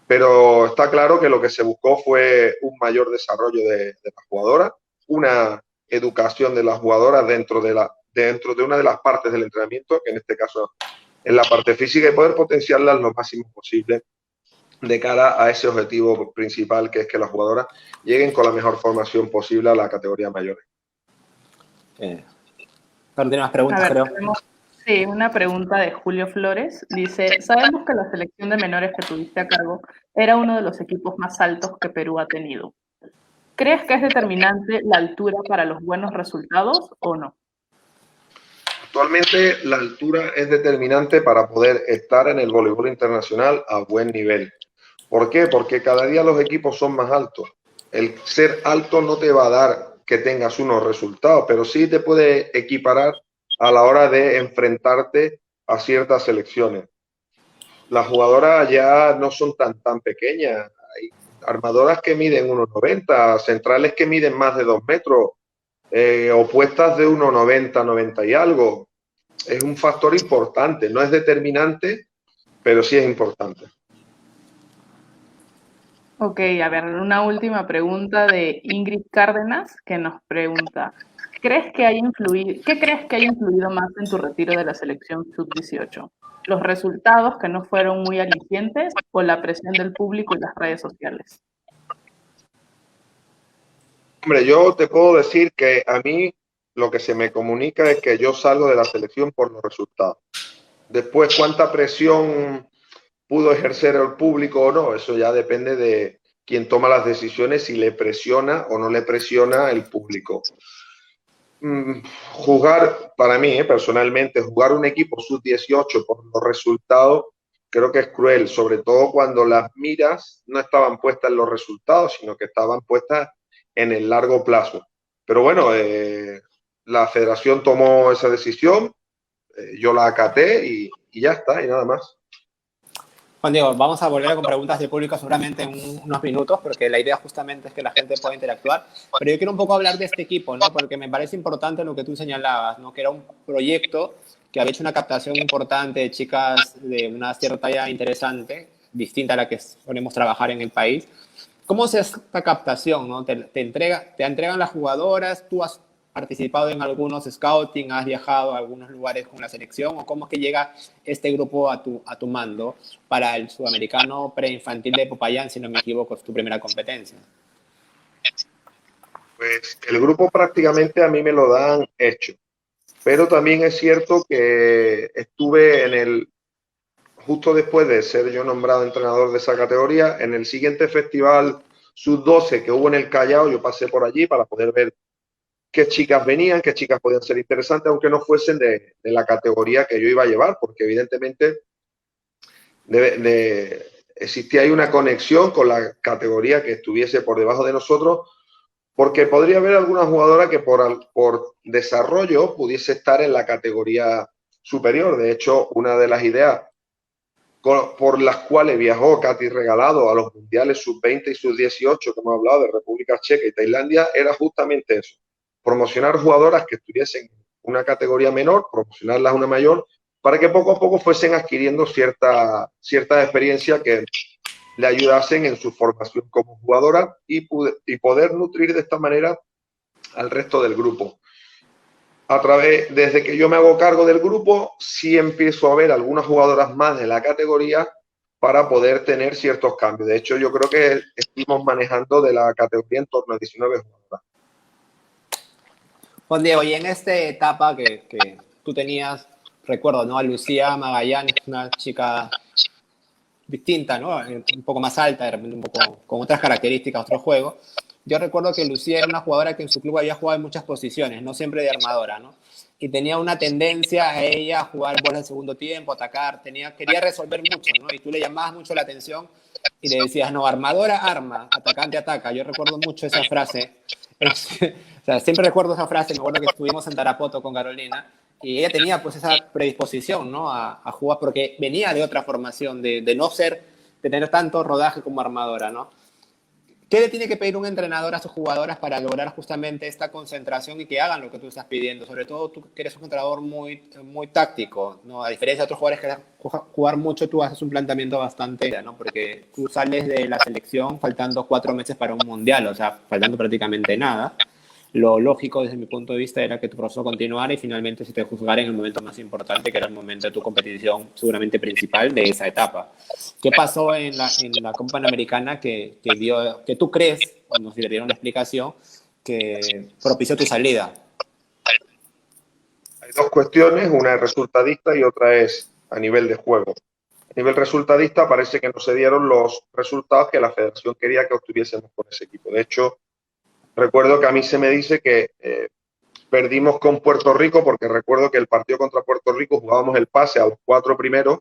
Pero está claro que lo que se buscó fue un mayor desarrollo de las jugadoras, una educación de las jugadoras dentro de una de las partes del entrenamiento, que en este caso es la parte física, y poder potenciarlas lo máximo posible de cara a ese objetivo principal, que es que las jugadoras lleguen con la mejor formación posible a la categoría mayor.
Pero tiene más preguntas, creo.
Sí, una pregunta de Julio Flores. Dice, sabemos que la selección de menores que tuviste a cargo era uno de los equipos más altos que Perú ha tenido. ¿Crees que es determinante la altura para los buenos resultados o no?
Actualmente la altura es determinante para poder estar en el voleibol internacional a buen nivel. ¿Por qué? Porque cada día los equipos son más altos. El ser alto no te va a dar que tengas unos resultados, pero sí te puede equiparar a la hora de enfrentarte a ciertas selecciones. Las jugadoras ya no son tan pequeñas. Hay armadoras que miden 1,90, centrales que miden más de 2 metros, opuestas de 1,90, 90 y algo. Es un factor importante, no es determinante, pero sí es importante.
Ok, a ver, una última pregunta de Ingrid Cárdenas, que nos pregunta, ¿qué crees que haya influido más en tu retiro de la selección sub-18? ¿Los resultados que no fueron muy alicientes o la presión del público y las redes sociales?
Hombre, yo te puedo decir que a mí lo que se me comunica es que yo salgo de la selección por los resultados. Después, cuánta presión pudo ejercer el público o no, eso ya depende de quien toma las decisiones, si le presiona o no le presiona el público. Jugar, para mí, personalmente, jugar un equipo sub-18 por los resultados, creo que es cruel, sobre todo cuando las miras no estaban puestas en los resultados, sino que estaban puestas en el largo plazo. Pero bueno, la federación tomó esa decisión, yo la acaté y ya está, y nada más.
Juan Diego, vamos a volver con preguntas de público seguramente en unos minutos, porque la idea justamente es que la gente pueda interactuar. Pero yo quiero un poco hablar de este equipo, ¿no? Porque me parece importante lo que tú señalabas, ¿no? Que era un proyecto que había hecho una captación importante de chicas de una cierta talla interesante, distinta a la que solemos trabajar en el país. ¿Cómo se hace esta captación, no? ¿Te entregan las jugadoras? ¿Tú has participado en algunos scouting? ¿Has viajado a algunos lugares con la selección? ¿O cómo es que llega este grupo a tu mando para el sudamericano preinfantil de Popayán, si no me equivoco, es tu primera competencia?
Pues el grupo prácticamente a mí me lo dan hecho, pero también es cierto que estuve justo después de ser yo nombrado entrenador de esa categoría, en el siguiente festival sub-12 que hubo en el Callao, yo pasé por allí para poder ver qué chicas venían, qué chicas podían ser interesantes, aunque no fuesen de la categoría que yo iba a llevar, porque evidentemente existía ahí una conexión con la categoría que estuviese por debajo de nosotros, porque podría haber alguna jugadora que por desarrollo pudiese estar en la categoría superior. De hecho, una de las ideas por las cuales viajó Katy Regalado a los mundiales sub-20 y sub-18, que hemos hablado de República Checa y Tailandia, era justamente eso: promocionar jugadoras que estuviesen en una categoría menor, promocionarlas a una mayor, para que poco a poco fuesen adquiriendo cierta experiencia que le ayudasen en su formación como jugadora y poder nutrir de esta manera al resto del grupo. Desde que yo me hago cargo del grupo, sí empiezo a ver algunas jugadoras más de la categoría para poder tener ciertos cambios. De hecho, yo creo que estuvimos manejando de la categoría en torno a 19 jugadoras.
Juan Diego, y en esta etapa que tú tenías, recuerdo, ¿no? A Lucía Magallanes, una chica distinta, ¿no? Un poco más alta, de repente un poco con otras características, otro juego. Yo recuerdo que Lucía era una jugadora que en su club había jugado en muchas posiciones, no siempre de armadora, ¿no? Y tenía una tendencia a ella a jugar bolas de segundo tiempo, atacar, quería resolver mucho, ¿no? Y tú le llamabas mucho la atención y le decías, no, armadora arma, atacante ataca. Yo recuerdo mucho esa frase. O sea, siempre recuerdo esa frase, me acuerdo que estuvimos en Tarapoto con Carolina y ella tenía pues esa predisposición, ¿no? A jugar porque venía de otra formación, de no ser, de tener tanto rodaje como armadora, ¿no? ¿Qué le tiene que pedir un entrenador a sus jugadoras para lograr justamente esta concentración y que hagan lo que tú estás pidiendo? Sobre todo tú que eres un entrenador muy táctico, ¿no? A diferencia de otros jugadores que jugar mucho, tú haces un planteamiento bastante, ¿no? Porque tú sales de la selección faltando 4 meses para un mundial, o sea, faltando prácticamente nada. Lo lógico desde mi punto de vista era que tu proceso continuara y finalmente se te juzgara en el momento más importante, que era el momento de tu competición seguramente principal de esa etapa. ¿Qué pasó en la Copa Panamericana que tú crees, no sé si le dieron la explicación, que propició tu salida?
Hay dos cuestiones, una es resultadista y otra es a nivel de juego. A nivel resultadista parece que no se dieron los resultados que la federación quería que obtuviésemos con ese equipo. De hecho, recuerdo que a mí se me dice que perdimos con Puerto Rico, porque recuerdo que el partido contra Puerto Rico jugábamos el pase a los 4 primeros.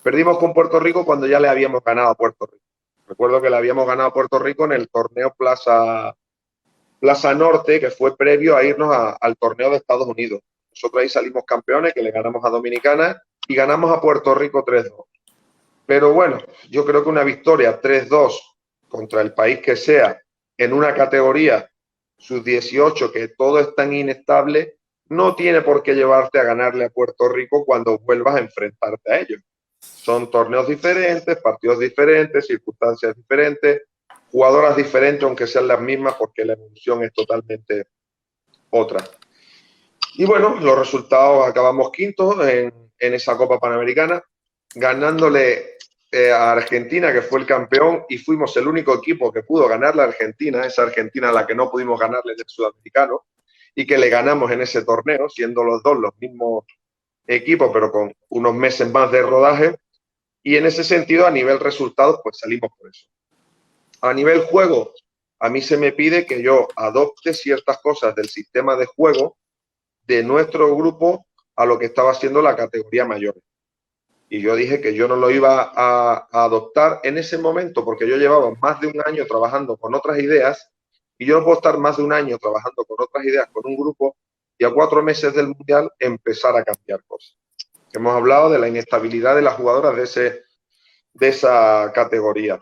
Perdimos con Puerto Rico cuando ya le habíamos ganado a Puerto Rico. Recuerdo que le habíamos ganado a Puerto Rico en el torneo Plaza Norte, que fue previo a irnos al torneo de Estados Unidos. Nosotros ahí salimos campeones, que le ganamos a Dominicana y ganamos a Puerto Rico 3-2. Pero bueno, yo creo que una victoria 3-2 contra el país que sea, en una categoría sub-18 que todo es tan inestable, no tiene por qué llevarte a ganarle a Puerto Rico cuando vuelvas a enfrentarte a ellos. Son torneos diferentes, partidos diferentes, circunstancias diferentes, jugadoras diferentes, aunque sean las mismas, porque la evolución es totalmente otra. Y bueno, los resultados: acabamos quintos en esa Copa Panamericana, ganándole a Argentina, que fue el campeón, y fuimos el único equipo que pudo ganarle a Argentina, esa Argentina a la que no pudimos ganarle del sudamericano, y que le ganamos en ese torneo, siendo los dos los mismos equipos, pero con unos meses más de rodaje. Y en ese sentido, a nivel resultados, pues salimos por eso. A nivel juego, a mí se me pide que yo adopte ciertas cosas del sistema de juego de nuestro grupo a lo que estaba haciendo la categoría mayor. Y yo dije que yo no lo iba a adoptar en ese momento, porque yo llevaba más de un año trabajando con otras ideas, y yo no puedo estar más de un año trabajando con otras ideas con un grupo y a 4 meses del mundial empezar a cambiar cosas. Hemos hablado de la inestabilidad de las jugadoras de esa categoría.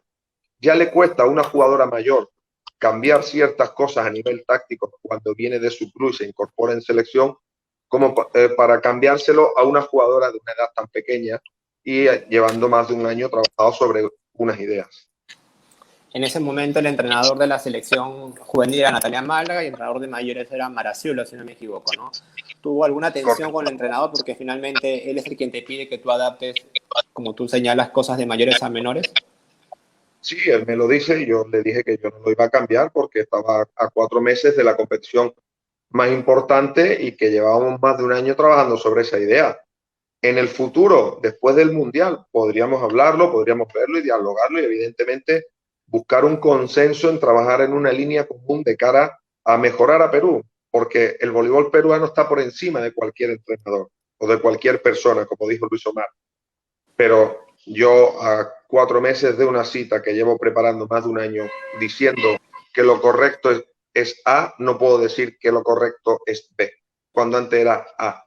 Ya le cuesta a una jugadora mayor cambiar ciertas cosas a nivel táctico cuando viene de su club y se incorpora en selección, como para cambiárselo a una jugadora de una edad tan pequeña y llevando más de un año trabajado sobre unas ideas.
En ese momento el entrenador de la selección juvenil era Natalia Málaga y el entrenador de mayores era Maraciulo, si no me equivoco, ¿no? ¿Tuvo alguna tensión con el entrenador? Porque finalmente él es el quien te pide que tú adaptes, como tú señalas, cosas de mayores a menores.
Sí, él me lo dice y yo le dije que yo no lo iba a cambiar porque estaba a 4 meses de la competición más importante y que llevábamos más de un año trabajando sobre esa idea. En el futuro, después del Mundial, podríamos hablarlo, podríamos verlo y dialogarlo y evidentemente buscar un consenso en trabajar en una línea común de cara a mejorar a Perú, porque el voleibol peruano está por encima de cualquier entrenador o de cualquier persona, como dijo Luis Omar. Pero yo a 4 meses de una cita que llevo preparando más de un año diciendo que lo correcto es A, no puedo decir que lo correcto es B, cuando antes era A.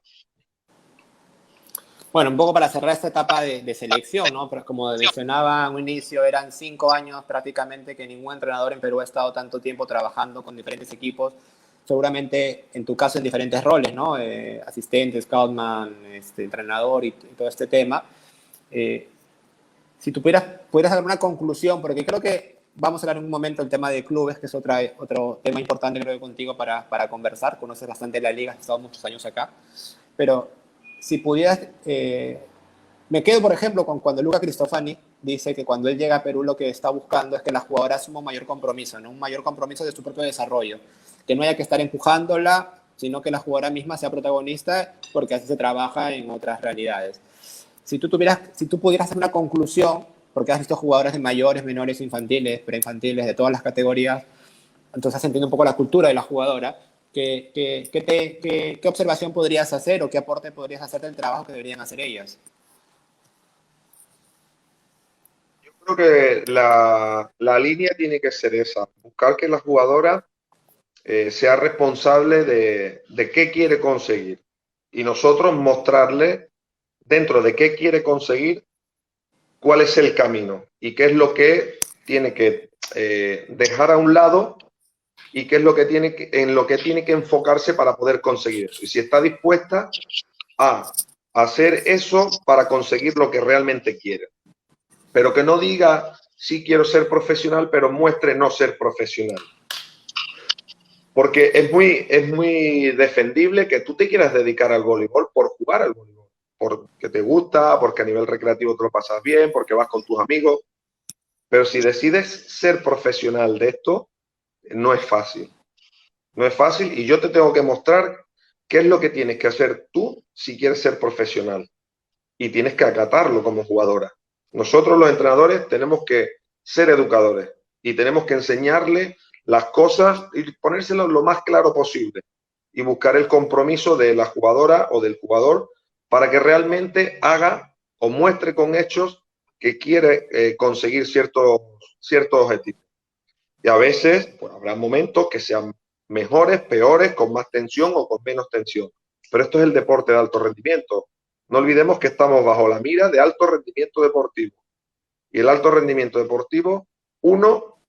Bueno, un poco para cerrar esta etapa de selección, ¿no? Pero como mencionaba en un inicio, eran 5 años prácticamente que ningún entrenador en Perú ha estado tanto tiempo trabajando con diferentes equipos, seguramente en tu caso en diferentes roles, ¿no? Asistente, scoutman, entrenador y todo este tema. Si tú pudieras dar una conclusión, porque creo que vamos a hablar en un momento del tema de clubes, que es otro tema importante creo que contigo para conversar, conoces bastante la liga, has estado muchos años acá, pero si pudieras, me quedo por ejemplo con cuando Luca Cristofani dice que cuando él llega a Perú lo que está buscando es que la jugadora asuma un mayor compromiso, ¿no? Un mayor compromiso de su propio desarrollo, que no haya que estar empujándola, sino que la jugadora misma sea protagonista, porque así se trabaja en otras realidades. Si tú pudieras hacer una conclusión, porque has visto jugadores de mayores, menores, infantiles, preinfantiles, de todas las categorías, entonces has entendido un poco la cultura de la jugadora, ¿qué observación podrías hacer o qué aporte podrías hacer del trabajo que deberían hacer ellas?
Yo creo que la línea tiene que ser esa, buscar que la jugadora sea responsable de qué quiere conseguir y nosotros mostrarle dentro de qué quiere conseguir cuál es el camino y qué es lo que tiene que dejar a un lado y qué es lo que en lo que tiene que enfocarse para poder conseguir eso. Y si está dispuesta a hacer eso para conseguir lo que realmente quiere. Pero que no diga, sí quiero ser profesional, pero muestre no ser profesional. Porque es muy defendible que tú te quieras dedicar al voleibol por jugar al voleibol, porque te gusta, porque a nivel recreativo te lo pasas bien, porque vas con tus amigos. Pero si decides ser profesional de esto, no es fácil. No es fácil y yo te tengo que mostrar qué es lo que tienes que hacer tú si quieres ser profesional. Y tienes que acatarlo como jugadora. Nosotros los entrenadores tenemos que ser educadores y tenemos que enseñarle las cosas y ponérselas lo más claro posible y buscar el compromiso de la jugadora o del jugador para que realmente haga o muestre con hechos que quiere conseguir ciertos objetivos. Y a veces pues, habrá momentos que sean mejores, peores, con más tensión o con menos tensión. Pero esto es el deporte de alto rendimiento. No olvidemos que estamos bajo la mira de alto rendimiento deportivo. Y el alto rendimiento deportivo, uno,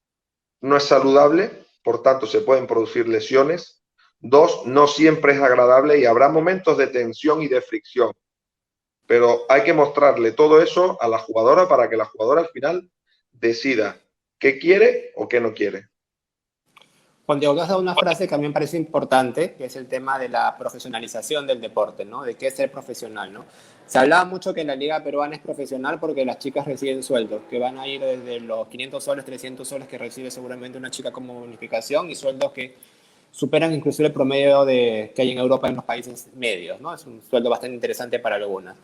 no es saludable, por tanto se pueden producir lesiones. Dos, no siempre es agradable y habrá momentos de tensión y de fricción. Pero hay que mostrarle todo eso a la jugadora para que la jugadora al final decida qué quiere o qué no quiere.
Juan Diego, has dado una frase que a mí me parece importante, que es el tema de la profesionalización del deporte, ¿no? De qué es ser profesional, ¿no? Se hablaba mucho que la liga peruana es profesional porque las chicas reciben sueldos, que van a ir desde los 500 soles, 300 soles que recibe seguramente una chica como bonificación y sueldos que superan inclusive el promedio que hay en Europa en los países medios, ¿no? Es un sueldo bastante interesante para algunas.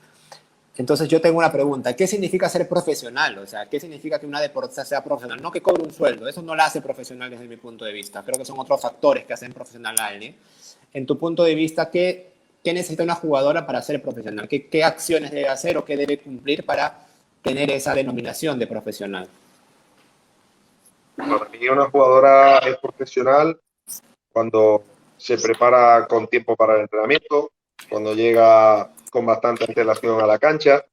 Entonces yo tengo una pregunta, ¿qué significa ser profesional? O sea, ¿qué significa que una deportista sea profesional? No que cobre un sueldo, eso no la hace profesional desde mi punto de vista. Creo que son otros factores que hacen profesional a alguien. En tu punto de vista, ¿qué necesita una jugadora para ser profesional? ¿Qué acciones debe hacer o qué debe cumplir para tener esa denominación de profesional?
Para mí una jugadora es profesional cuando se prepara con tiempo para el entrenamiento, cuando llega con bastante antelación a la cancha,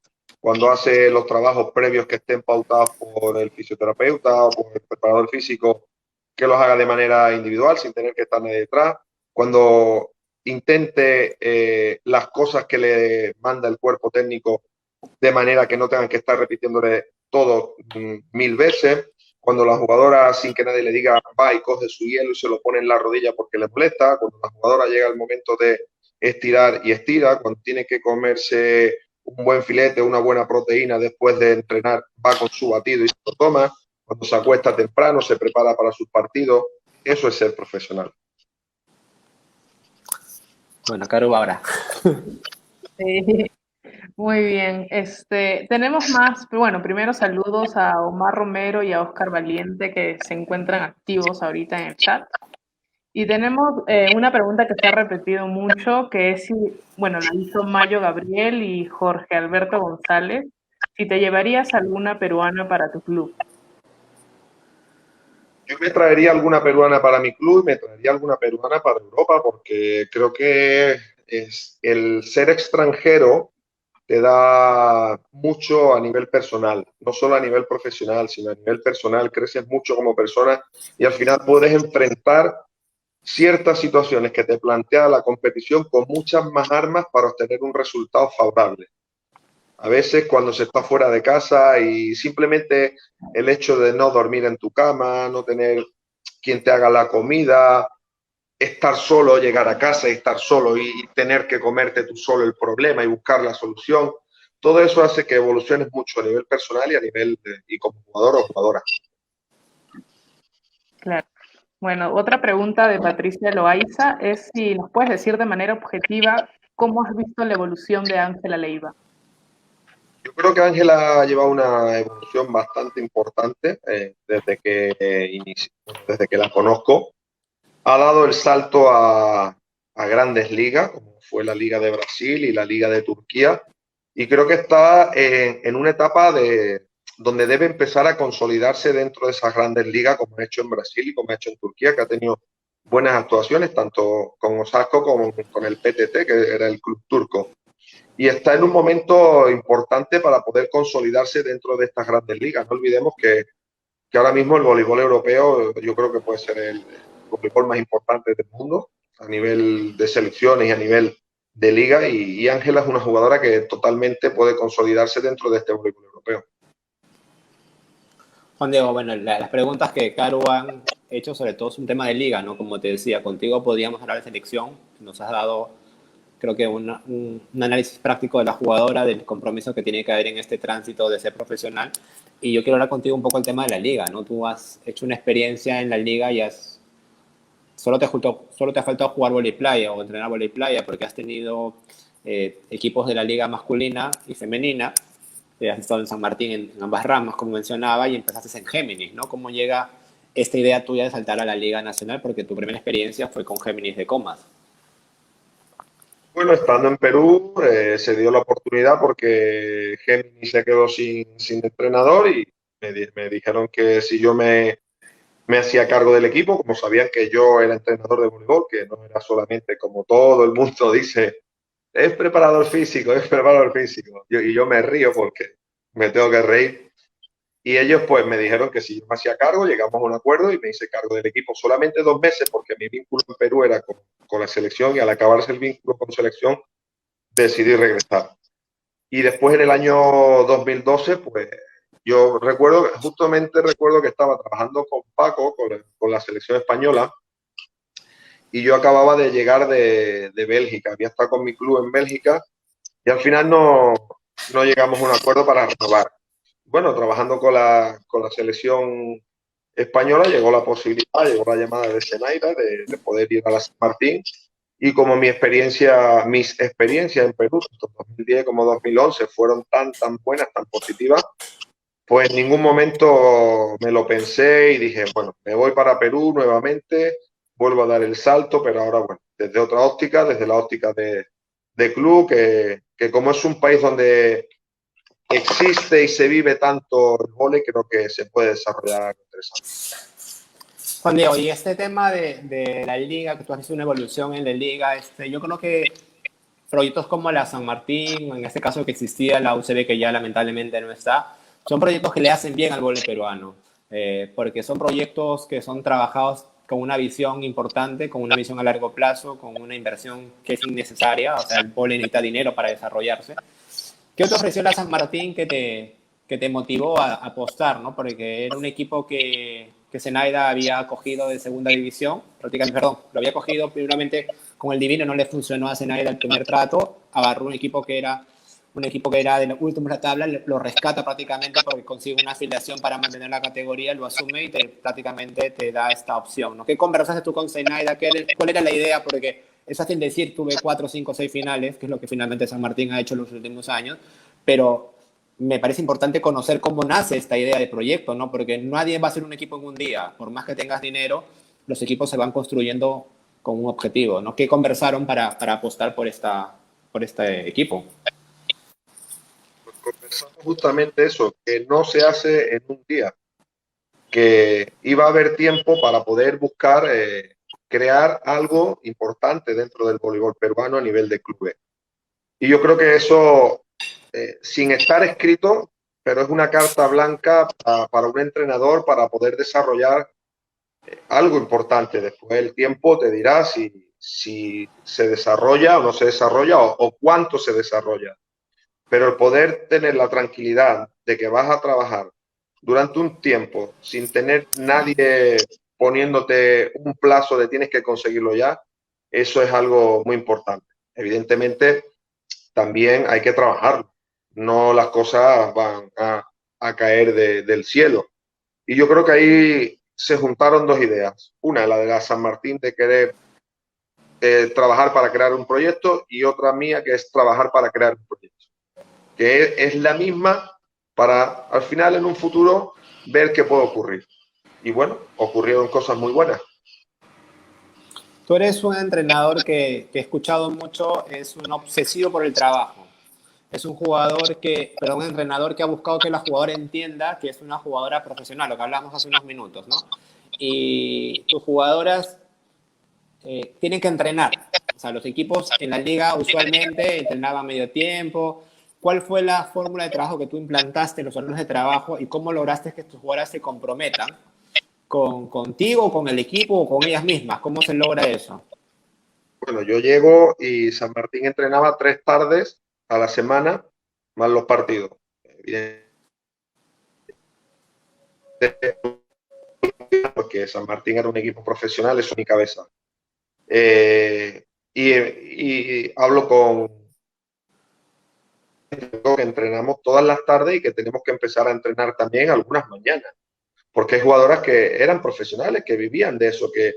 cuando hace los trabajos previos que estén pautados por el fisioterapeuta o por el preparador físico, que los haga de manera individual, sin tener que estar nadie detrás. Cuando intente las cosas que le manda el cuerpo técnico de manera que no tengan que estar repitiéndole todo 1000 veces. Cuando la jugadora, sin que nadie le diga, va y coge su hielo y se lo pone en la rodilla porque le molesta. Cuando la jugadora llega el momento de estirar y estira. Cuando tiene que comerse un buen filete, una buena proteína después de entrenar, va con su batido y se lo toma. Cuando se acuesta temprano, se prepara para sus partidos. Eso es ser profesional.
Bueno, Caro, ahora.
Sí, muy bien. Tenemos más, pero bueno, primero saludos a Omar Romero y a Oscar Valiente que se encuentran activos ahorita en el chat. Y tenemos una pregunta que se ha repetido mucho, que es si, bueno, la hizo Mayo Gabriel y Jorge Alberto González, si te llevarías alguna peruana para tu club.
Yo me traería alguna peruana para mi club y me traería alguna peruana para Europa, porque creo que es el ser extranjero te da mucho a nivel personal, no solo a nivel profesional, sino a nivel personal, creces mucho como persona y al final puedes enfrentar ciertas situaciones que te plantea la competición con muchas más armas para obtener un resultado favorable. A veces cuando se está fuera de casa y simplemente el hecho de no dormir en tu cama, no tener quien te haga la comida, estar solo, llegar a casa y estar solo y tener que comerte tú solo el problema y buscar la solución, todo eso hace que evoluciones mucho a nivel personal y a nivel y como jugador o jugadora.
Claro. Bueno, otra pregunta de Patricia Loaiza es si nos puedes decir de manera objetiva cómo has visto la evolución de Ángela Leiva.
Yo creo que Ángela ha llevado una evolución bastante importante desde que la conozco. Ha dado el salto a grandes ligas, como fue la Liga de Brasil y la Liga de Turquía, y creo que está en una etapa donde debe empezar a consolidarse dentro de esas grandes ligas, como ha hecho en Brasil y como ha hecho en Turquía, que ha tenido buenas actuaciones, tanto con Osasco como con el PTT, que era el club turco. Y está en un momento importante para poder consolidarse dentro de estas grandes ligas. No olvidemos que ahora mismo el voleibol europeo yo creo que puede ser el voleibol más importante del mundo a nivel de selecciones y a nivel de liga, y Ángela es una jugadora que totalmente puede consolidarse dentro de este voleibol europeo.
Juan Diego, bueno, las preguntas que Caro han hecho sobre todo es un tema de liga, ¿no? Como te decía, contigo podíamos hablar de selección, nos has dado creo que un análisis práctico de la jugadora, del compromiso que tiene que haber en este tránsito de ser profesional. Y yo quiero hablar contigo un poco del tema de la liga, ¿no? Tú has hecho una experiencia en la liga y solo te ha faltado jugar vóley playa o entrenar vóley playa porque has tenido equipos de la liga masculina y femenina. Has estado en San Martín en ambas ramas, como mencionaba, y empezaste en Géminis, ¿no? ¿Cómo llega esta idea tuya de saltar a la Liga Nacional? Porque tu primera experiencia fue con Géminis de Comas.
Bueno, estando en Perú se dio la oportunidad porque Géminis se quedó sin entrenador y me dijeron que si yo me hacía cargo del equipo, como sabían que yo era entrenador de voleibol, que no era solamente como todo el mundo dice, es preparador físico, es preparador físico. Y yo me río porque me tengo que reír. Y ellos pues me dijeron que si yo me hacía cargo, llegamos a un acuerdo y me hice cargo del equipo solamente 2 meses porque mi vínculo en Perú era con la selección y al acabarse el vínculo con selección decidí regresar. Y después en el año 2012 pues yo justamente recuerdo que estaba trabajando con Paco, con la selección española, y yo acababa de llegar de Bélgica, había estado con mi club en Bélgica y al final no llegamos a un acuerdo para renovar. Bueno, trabajando con la selección española llegó la posibilidad, llegó la llamada de Senaira de poder ir a la San Martín, y como mis experiencias en Perú, tanto 2010 como 2011, fueron tan buenas, tan positivas, pues en ningún momento me lo pensé y dije, bueno, me voy para Perú nuevamente, vuelvo a dar el salto, pero ahora, bueno, desde otra óptica, desde la óptica de club, que como es un país donde existe y se vive tanto el vóley, creo que se puede desarrollar algo interesante.
Juan Diego, y este tema de la liga, que tú has visto una evolución en la liga, yo creo que proyectos como la San Martín, en este caso que existía la UCB, que ya lamentablemente no está, son proyectos que le hacen bien al vóley peruano, porque son proyectos que son trabajados con una visión importante, con una visión a largo plazo, con una inversión que es innecesaria, o sea, el vóley necesita dinero para desarrollarse. ¿Qué te ofreció la San Martín que te motivó a apostar, ¿no? Porque era un equipo que Zenaida había cogido de segunda división, prácticamente, perdón, lo había cogido primeramente con el Divino, no le funcionó a Zenaida el primer trato, agarró un equipo que era de los últimos de la tabla, lo rescata prácticamente porque consigue una afiliación para mantener la categoría, lo asume y prácticamente te da esta opción, ¿no? ¿Qué conversaste tú con Zenaida? ¿Cuál era la idea? Porque es fácil decir, tuve 4, 5, 6 finales, que es lo que finalmente San Martín ha hecho en los últimos años, pero me parece importante conocer cómo nace esta idea de proyecto, ¿no? Porque nadie va a ser un equipo en un día. Por más que tengas dinero, los equipos se van construyendo con un objetivo, ¿no? ¿Qué conversaron para apostar por este equipo?
Conversamos justamente eso, que no se hace en un día, que iba a haber tiempo para poder buscar crear algo importante dentro del voleibol peruano a nivel de clubes. Y yo creo que eso, sin estar escrito, pero es una carta blanca para un entrenador para poder desarrollar algo importante. Después el tiempo te dirá si se desarrolla o no se desarrolla o cuánto se desarrolla. Pero el poder tener la tranquilidad de que vas a trabajar durante un tiempo sin tener nadie poniéndote un plazo de tienes que conseguirlo ya, eso es algo muy importante. Evidentemente, también hay que trabajarlo. No las cosas van a caer del cielo. Y yo creo que ahí se juntaron dos ideas. Una, la de la San Martín de querer trabajar para crear un proyecto y otra mía que es trabajar para crear un proyecto. Que es la misma para al final en un futuro ver qué puede ocurrir. Y bueno, ocurrieron cosas muy buenas.
Tú eres un entrenador que he escuchado mucho, es un obsesivo por el trabajo. Es un un entrenador que ha buscado que la jugadora entienda que es una jugadora profesional, lo que hablamos hace unos minutos, ¿no? Y tus jugadoras tienen que entrenar. O sea, los equipos en la liga usualmente entrenaban medio tiempo. ¿Cuál fue la fórmula de trabajo que tú implantaste en los horarios de trabajo y cómo lograste que tus jugadoras se comprometan contigo, con el equipo o con ellas mismas? ¿Cómo se logra eso?
Bueno, yo llego y San Martín entrenaba 3 tardes a la semana más los partidos. Porque San Martín era un equipo profesional, es mi cabeza. Y hablo con que entrenamos todas las tardes y que tenemos que empezar a entrenar también algunas mañanas, porque hay jugadoras que eran profesionales, que vivían de eso, que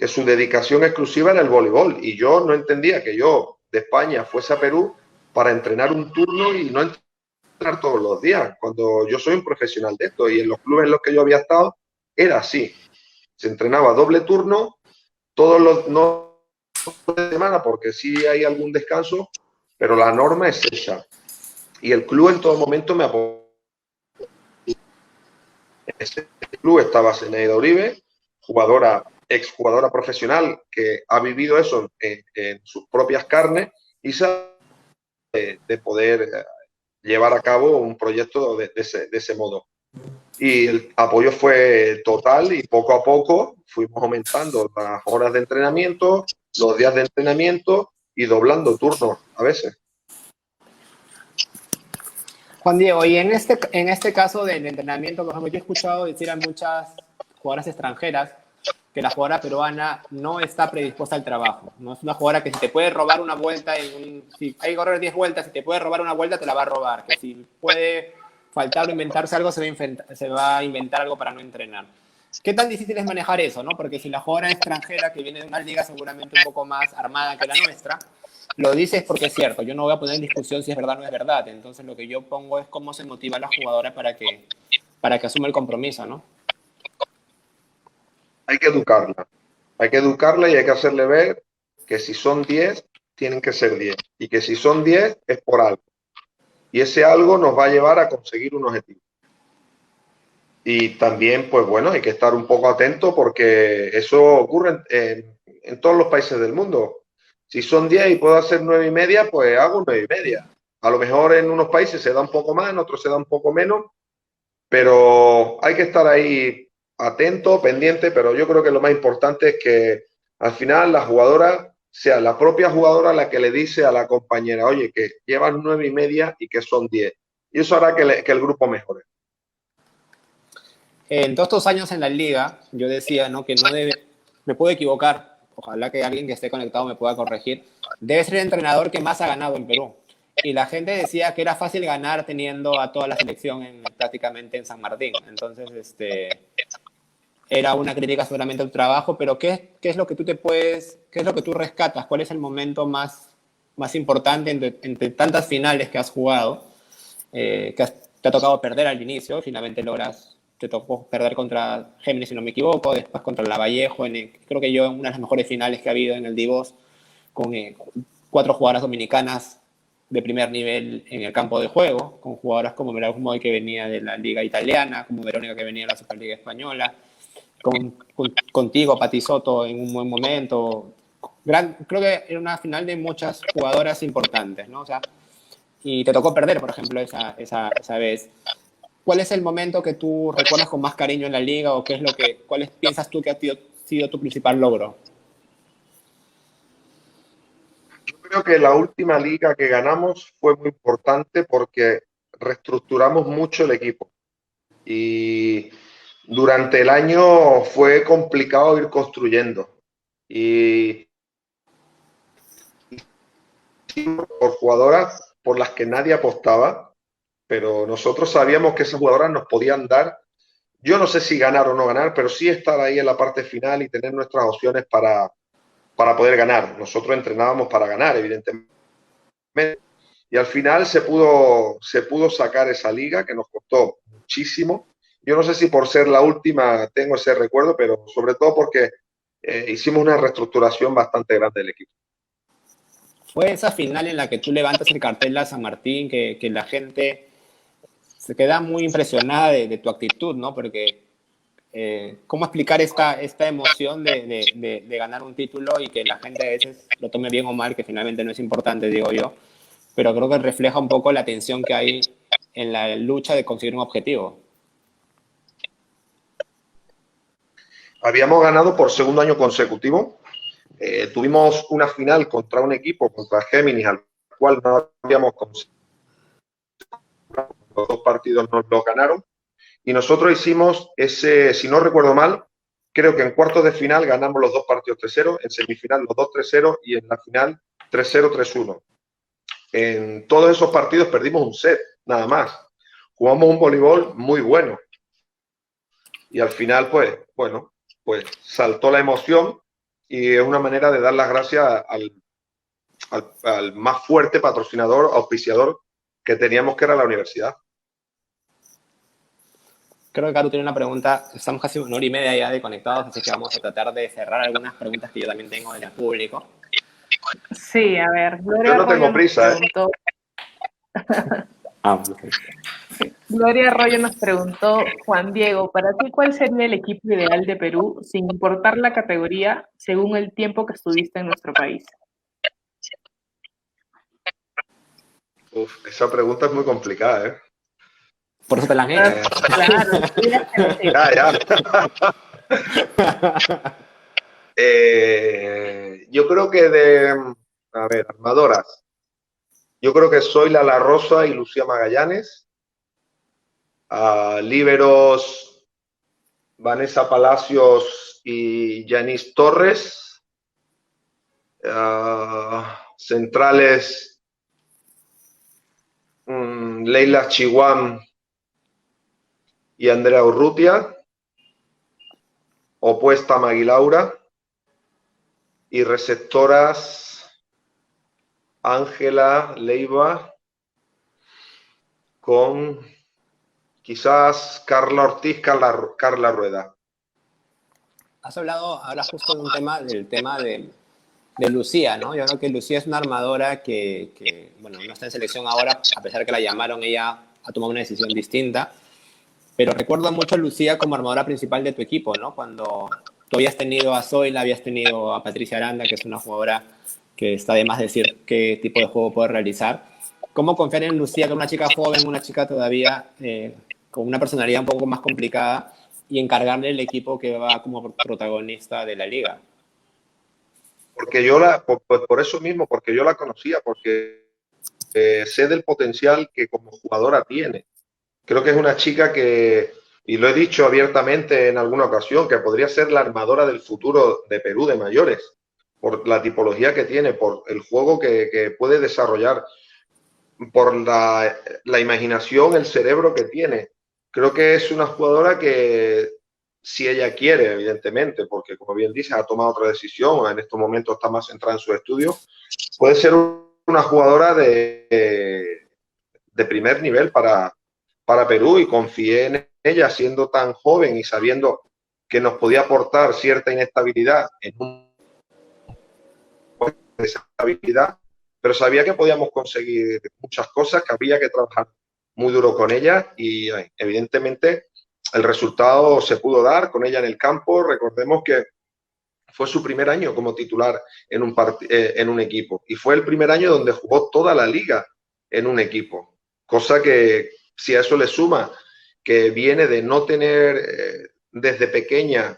su dedicación exclusiva era el voleibol. Y yo no entendía que yo de España fuese a Perú para entrenar un turno y no entrenar todos los días, cuando yo soy un profesional de esto y en los clubes en los que yo había estado era así. Se entrenaba doble turno todos los no de semana porque sí hay algún descanso, pero la norma es esa. Y el club en todo momento me apoyó. En ese club estaba Zenaida Uribe, exjugadora profesional que ha vivido eso en sus propias carnes y sabe de poder llevar a cabo un proyecto de ese modo. Y el apoyo fue total y poco a poco fuimos aumentando las horas de entrenamiento, los días de entrenamiento y doblando turnos a veces.
Juan Diego, y en este caso del entrenamiento, por ejemplo, yo he escuchado decir a muchas jugadoras extranjeras que la jugadora peruana no está predispuesta al trabajo. No es una jugadora que si te puede robar una vuelta, si hay que correr 10 vueltas, si te puede robar una vuelta, te la va a robar. Que si puede faltar o inventarse algo, se va a inventar algo para no entrenar. ¿Qué tan difícil es manejar eso, no? Porque si la jugadora extranjera que viene de una liga seguramente un poco más armada que la nuestra, lo dices porque es cierto. Yo no voy a poner en discusión si es verdad o no es verdad. Entonces lo que yo pongo es cómo se motiva a la jugadora para que asuma el compromiso, ¿no?
Hay que educarla y hay que hacerle ver que si son 10, tienen que ser 10 y que si son 10 es por algo. Y ese algo nos va a llevar a conseguir un objetivo. Y también, pues bueno, hay que estar un poco atento porque eso ocurre en todos los países del mundo. Si son 10 y puedo hacer 9,5, pues hago 9,5. A lo mejor en unos países se da un poco más, en otros se da un poco menos, pero hay que estar ahí atento, pendiente, pero yo creo que lo más importante es que al final la jugadora sea la propia jugadora la que le dice a la compañera, oye, que llevas 9,5 y que son 10. Y eso hará que el grupo mejore.
En todos estos años en la liga, yo decía, ¿no? Que no debe, me puedo equivocar, ojalá que alguien que esté conectado me pueda corregir, debe ser el entrenador que más ha ganado en Perú. Y la gente decía que era fácil ganar teniendo a toda la selección prácticamente en San Martín. Entonces, era una crítica seguramente al trabajo, pero ¿qué es lo que qué es lo que tú rescatas? ¿Cuál es el momento más importante entre tantas finales que has jugado? Te ha tocado perder al inicio, finalmente te tocó perder contra Géminis, si no me equivoco, después contra Lavallejo, creo que en una de las mejores finales que ha habido en el Divos, con 4 jugadoras dominicanas de primer nivel en el campo de juego, con jugadoras como Moy, que venía de la Liga Italiana, como Verónica, que venía de la Superliga Española, contigo, Pati Soto, en un buen momento. Creo que era una final de muchas jugadoras importantes, ¿no? O sea, y te tocó perder, por ejemplo, esa vez. ¿Cuál es el momento que tú recuerdas con más cariño en la liga o cuál piensas tú que ha sido tu principal logro?
Yo creo que la última liga que ganamos fue muy importante porque reestructuramos mucho el equipo y durante el año fue complicado ir construyendo y por jugadoras por las que nadie apostaba, pero nosotros sabíamos que esas jugadoras nos podían dar, yo no sé si ganar o no ganar, pero sí estar ahí en la parte final y tener nuestras opciones para poder ganar. Nosotros entrenábamos para ganar, evidentemente. Y al final se pudo sacar esa liga que nos costó muchísimo. Yo no sé si por ser la última tengo ese recuerdo, pero sobre todo porque hicimos una reestructuración bastante grande del equipo.
Fue esa final en la que tú levantas el cartel a San Martín, que la gente se queda muy impresionada de tu actitud, ¿no? Porque ¿cómo explicar esta emoción de ganar un título y que la gente a veces lo tome bien o mal, que finalmente no es importante, digo yo, pero creo que refleja un poco la tensión que hay en la lucha de conseguir un objetivo?
Habíamos ganado por segundo año consecutivo. Tuvimos una final contra un equipo, contra Géminis, al cual no habíamos conseguido. Los 2 partidos nos los ganaron. Y nosotros hicimos si no recuerdo mal, creo que en cuartos de final ganamos los 2 partidos 3-0, en semifinal los 2 3-0 y en la final 3-0, 3-1. En todos esos partidos perdimos un set, nada más. Jugamos un voleibol muy bueno. Y al final, pues, bueno, pues saltó la emoción y es una manera de dar las gracias al más fuerte patrocinador, auspiciador que teníamos, que era la universidad.
Creo que Caru tiene una pregunta. Estamos casi 1 hora y media ya de conectados, así que vamos a tratar de cerrar algunas preguntas que yo también tengo del público.
Sí, a ver.
Yo no tengo prisa,
Gloria Arroyo nos preguntó, Juan Diego, para ti, ¿cuál sería el equipo ideal de Perú, sin importar la categoría, según el tiempo que estuviste en nuestro país?
Uf, esa pregunta es muy complicada, ¿eh?
Por eso te la han hecho.
Claro,
yo creo que armadoras. Yo creo que soy La Rosa y Lucía Magallanes. Líberos, Vanessa Palacios y Yanis Torres. Centrales, Leila Chihuam y Andrea Urrutia. Opuesta Maguilaura. Y receptoras, Ángela Leiva con quizás Carla Ortiz, Carla Rueda.
Has hablado ahora justo del tema de Lucía, ¿no? Yo creo que Lucía es una armadora que, bueno, no está en selección ahora, a pesar de que la llamaron, ella ha tomado una decisión distinta, pero recuerdo mucho a Lucía como armadora principal de tu equipo, ¿no? Cuando tú habías tenido a Zoila, habías tenido a Patricia Aranda, que es una jugadora que está de más decir qué tipo de juego puede realizar. ¿Cómo confiar en Lucía, que es una chica joven, una chica todavía con una personalidad un poco más complicada, y encargarle el equipo que va como protagonista de la liga?
Porque por eso mismo, porque yo la conocía, porque sé del potencial que como jugadora tiene. Creo que es una chica que, y lo he dicho abiertamente en alguna ocasión, que podría ser la armadora del futuro de Perú de mayores, por la tipología que tiene, por el juego que puede desarrollar, por la imaginación, el cerebro que tiene. Creo que es una jugadora que, si ella quiere, evidentemente, porque como bien dice, ha tomado otra decisión, en estos momentos está más centrada en su estudio, puede ser una jugadora de primer nivel para Perú, y confié en ella siendo tan joven y sabiendo que nos podía aportar cierta inestabilidad en un estabilidad, pero sabía que podíamos conseguir muchas cosas, que había que trabajar muy duro con ella, y evidentemente el resultado se pudo dar con ella en el campo. Recordemos que fue su primer año como titular en un equipo, y fue el primer año donde jugó toda la liga en un equipo, cosa que, si a eso le suma que viene de no tener desde pequeña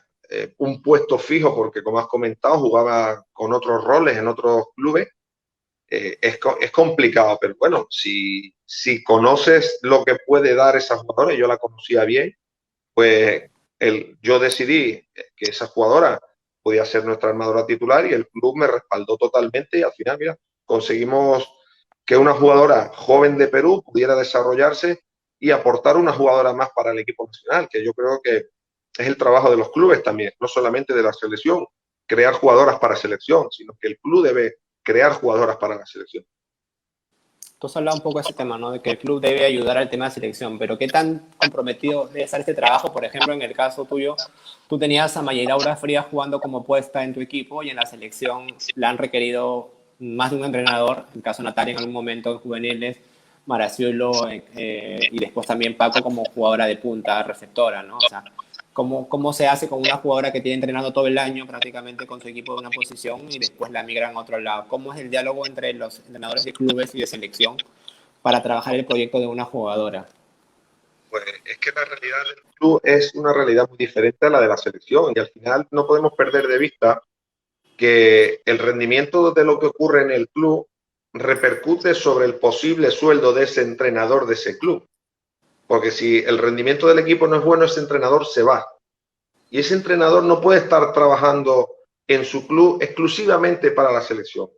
un puesto fijo, porque como has comentado jugaba con otros roles en otros clubes, es complicado. Pero bueno, si conoces lo que puede dar esa jugadora, yo la conocía bien, pues yo decidí que esa jugadora podía ser nuestra armadora titular, y el club me respaldó totalmente, y al final, mira, conseguimos que una jugadora joven de Perú pudiera desarrollarse y aportar una jugadora más para el equipo nacional, que yo creo que es el trabajo de los clubes también, no solamente de la selección, crear jugadoras para selección, sino que el club debe crear jugadoras para la selección.
Tú has hablado un poco de ese tema, ¿no? De que el club debe ayudar al tema de selección, pero ¿qué tan comprometido debe estar este trabajo? Por ejemplo, en el caso tuyo, tú tenías a Mayelaura Frías jugando como puesta en tu equipo, y en la selección la han requerido más de un entrenador, en el caso de Natalia en algún momento en juveniles, Maraciolo y después también Paco como jugadora de punta, receptora, ¿no? O sea, ¿cómo se hace con una jugadora que tiene entrenando todo el año prácticamente con su equipo de una posición y después la migran a otro lado? ¿Cómo es el diálogo entre los entrenadores de clubes y de selección para trabajar el proyecto de una jugadora?
Pues es que la realidad del club es una realidad muy diferente a la de la selección, y al final no podemos perder de vista que el rendimiento de lo que ocurre en el club repercute sobre el posible sueldo de ese entrenador de ese club. Porque si el rendimiento del equipo no es bueno, ese entrenador se va. Y ese entrenador no puede estar trabajando en su club exclusivamente para la selección.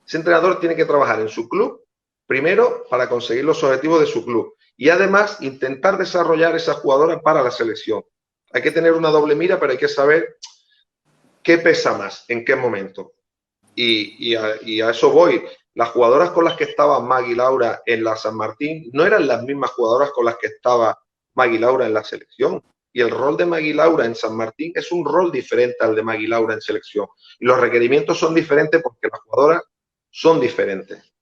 Ese entrenador tiene que trabajar en su club primero para conseguir los objetivos de su club, y además intentar desarrollar esa jugadora para la selección. Hay que tener una doble mira, pero hay que saber qué pesa más, en qué momento. Y a eso voy. Las jugadoras con las que estaba Maggie Laura en la San Martín no eran las mismas jugadoras con las que estaba Maggie Laura en la selección. Y el rol de Maggie Laura en San Martín es un rol diferente al de Maggie Laura en selección. Y los requerimientos son diferentes porque las jugadoras son diferentes.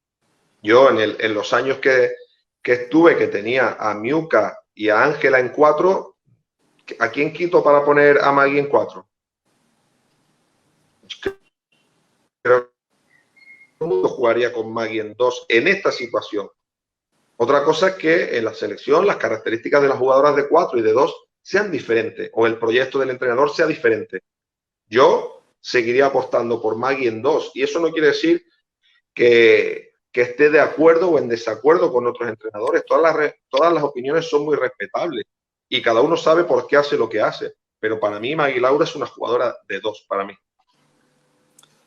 Yo en los años que estuve, que tenía a Miuca y a Ángela en 4, ¿a quién quito para poner a Maggie en 4? Creo que todo el mundo jugaría con Maggie en 2 en esta situación. Otra cosa es que en la selección las características de las jugadoras de 4 y de 2 sean diferentes, o el proyecto del entrenador sea diferente. Yo seguiría apostando por Maggie en 2, y eso no quiere decir que esté de acuerdo o en desacuerdo con otros entrenadores. Todas las opiniones son muy respetables y cada uno sabe por qué hace lo que hace. Pero para mí Maggie Laura es una jugadora de 2 para mí.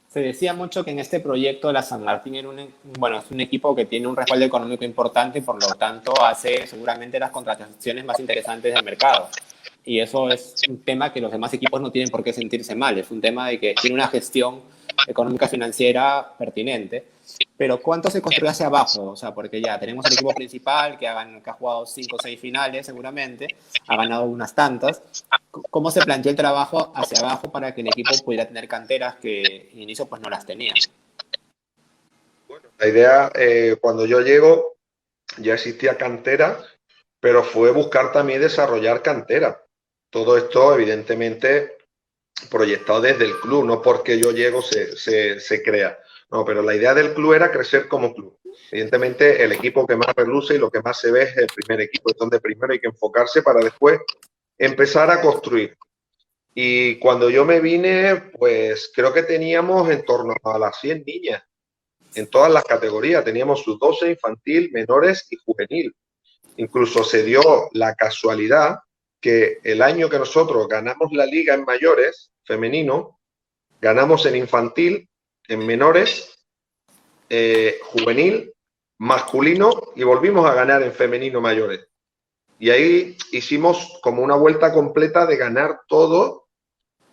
Se decía mucho que en este proyecto la San Martín era es un equipo que tiene un respaldo económico importante y por lo tanto hace seguramente las contrataciones más interesantes del mercado. Y eso es un tema que los demás equipos no tienen por qué sentirse mal. Es un tema de que tiene una gestión económica financiera pertinente. Pero ¿cuánto se construye hacia abajo? O sea, porque ya tenemos el equipo principal que ha jugado 5 o 6 finales seguramente, ha ganado unas tantas. ¿Cómo se plantea el trabajo hacia abajo para que el equipo pudiera tener canteras que en inicio pues no las tenía?
Bueno, la idea, cuando yo llego, ya existía cantera, pero fue buscar también desarrollar cantera. Todo esto, evidentemente, proyectado desde el club, no porque yo llego se crea. No, pero la idea del club era crecer como club. Evidentemente, el equipo que más reluce y lo que más se ve es el primer equipo, es donde primero hay que enfocarse para después empezar a construir. Y cuando yo me vine, pues creo que teníamos en torno a las 100 niñas en todas las categorías. Teníamos sub-12, infantil, menores y juvenil. Incluso se dio la casualidad que el año que nosotros ganamos la liga en mayores, femenino, ganamos en infantil, en menores, juvenil, masculino y volvimos a ganar en femenino mayores. Y ahí hicimos como una vuelta completa de ganar todo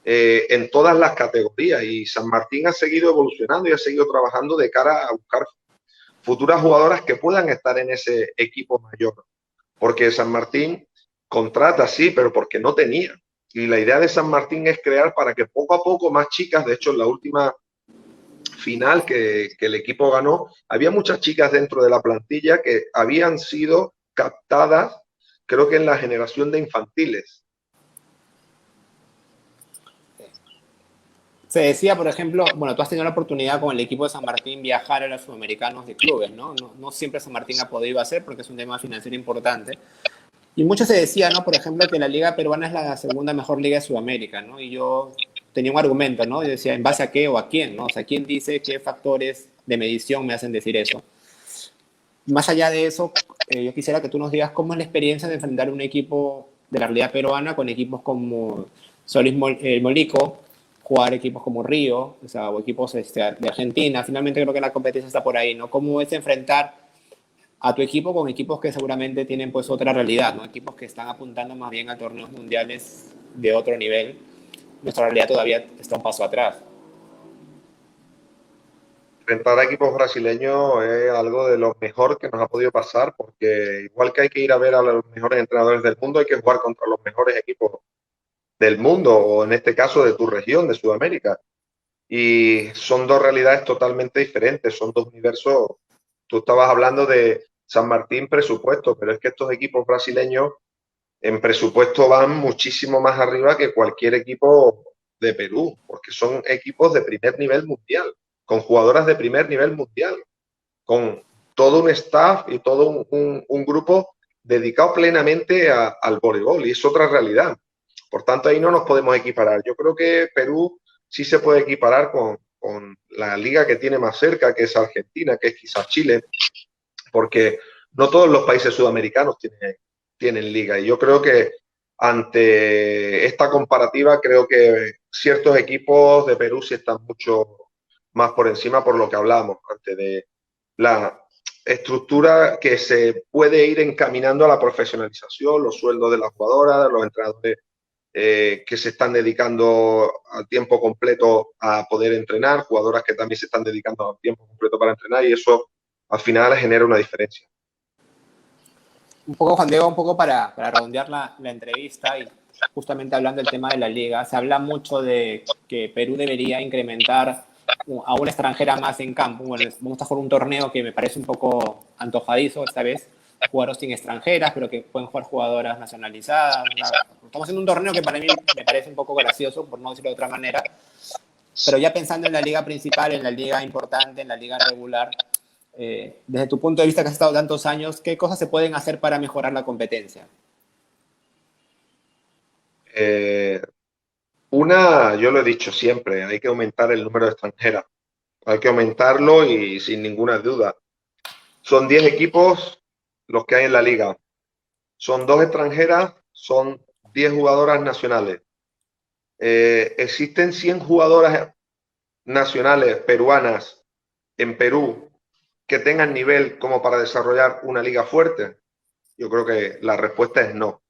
en todas las categorías. Y San Martín ha seguido evolucionando y ha seguido trabajando de cara a buscar futuras jugadoras que puedan estar en ese equipo mayor. Porque San Martín contrata, sí, pero porque no tenía. Y la idea de San Martín es crear para que poco a poco más chicas, de hecho en la última final que el equipo ganó, había muchas chicas dentro de la plantilla que habían sido captadas, creo que en la generación de infantiles.
Se decía, por ejemplo, bueno, tú has tenido la oportunidad con el equipo de San Martín viajar a los sudamericanos de clubes, ¿no? No siempre San Martín ha podido hacer porque es un tema financiero importante. Y mucho se decía, ¿no? Por ejemplo, que la liga peruana es la segunda mejor liga de Sudamérica, ¿no? Y yo tenía un argumento, ¿no? Yo decía, ¿en base a qué o a quién, ¿no? O sea, ¿quién dice qué factores de medición me hacen decir eso? Más allá de eso, yo quisiera que tú nos digas cómo es la experiencia de enfrentar un equipo de la realidad peruana con equipos como Solís Molico, jugar equipos como Río, o sea, o equipos de Argentina. Finalmente creo que la competencia está por ahí, ¿no? ¿Cómo es enfrentar a tu equipo con equipos que seguramente tienen pues otra realidad, ¿no? Equipos que están apuntando más bien a torneos mundiales de otro nivel? Nuestra realidad todavía está un paso atrás.
Enfrentar a equipos brasileños es algo de lo mejor que nos ha podido pasar, porque igual que hay que ir a ver a los mejores entrenadores del mundo, hay que jugar contra los mejores equipos del mundo, o en este caso de tu región, de Sudamérica. Y son dos realidades totalmente diferentes, son dos universos. Tú estabas hablando de San Martín presupuesto, pero es que estos equipos brasileños en presupuesto van muchísimo más arriba que cualquier equipo de Perú, porque son equipos de primer nivel mundial, con jugadoras de primer nivel mundial, con todo un staff y todo un grupo dedicado plenamente al voleibol, y es otra realidad. Por tanto, ahí no nos podemos equiparar. Yo creo que Perú sí se puede equiparar con la liga que tiene más cerca, que es Argentina, que es quizás Chile, porque no todos los países sudamericanos tienen liga. Y yo creo que ante esta comparativa, creo que ciertos equipos de Perú sí están mucho más por encima, por lo que hablamos antes de la estructura que se puede ir encaminando a la profesionalización, los sueldos de las jugadoras, los entrenadores que se están dedicando al tiempo completo a poder entrenar, jugadoras que también se están dedicando al tiempo completo para entrenar, y eso al final genera una diferencia.
Un poco, Juan Diego, un poco para redondear la entrevista y justamente hablando del tema de la liga, se habla mucho de que Perú debería incrementar a una extranjera más en campo. Bueno, vamos a jugar un torneo que me parece un poco antojadizo esta vez, jugadores sin extranjeras, pero que pueden jugar jugadoras nacionalizadas. Estamos haciendo un torneo que para mí me parece un poco gracioso, por no decirlo de otra manera, pero ya pensando en la liga principal, en la liga importante, en la liga regular, desde tu punto de vista que has estado tantos años, ¿qué cosas se pueden hacer para mejorar la competencia?
Yo lo he dicho siempre, hay que aumentar el número de extranjeras. Hay que aumentarlo y sin ninguna duda. Son 10 equipos los que hay en la liga. Son 2 extranjeras, son 10 jugadoras nacionales. Existen 100 jugadoras nacionales peruanas en Perú que tengan nivel como para desarrollar una liga fuerte. Yo creo que la respuesta es no.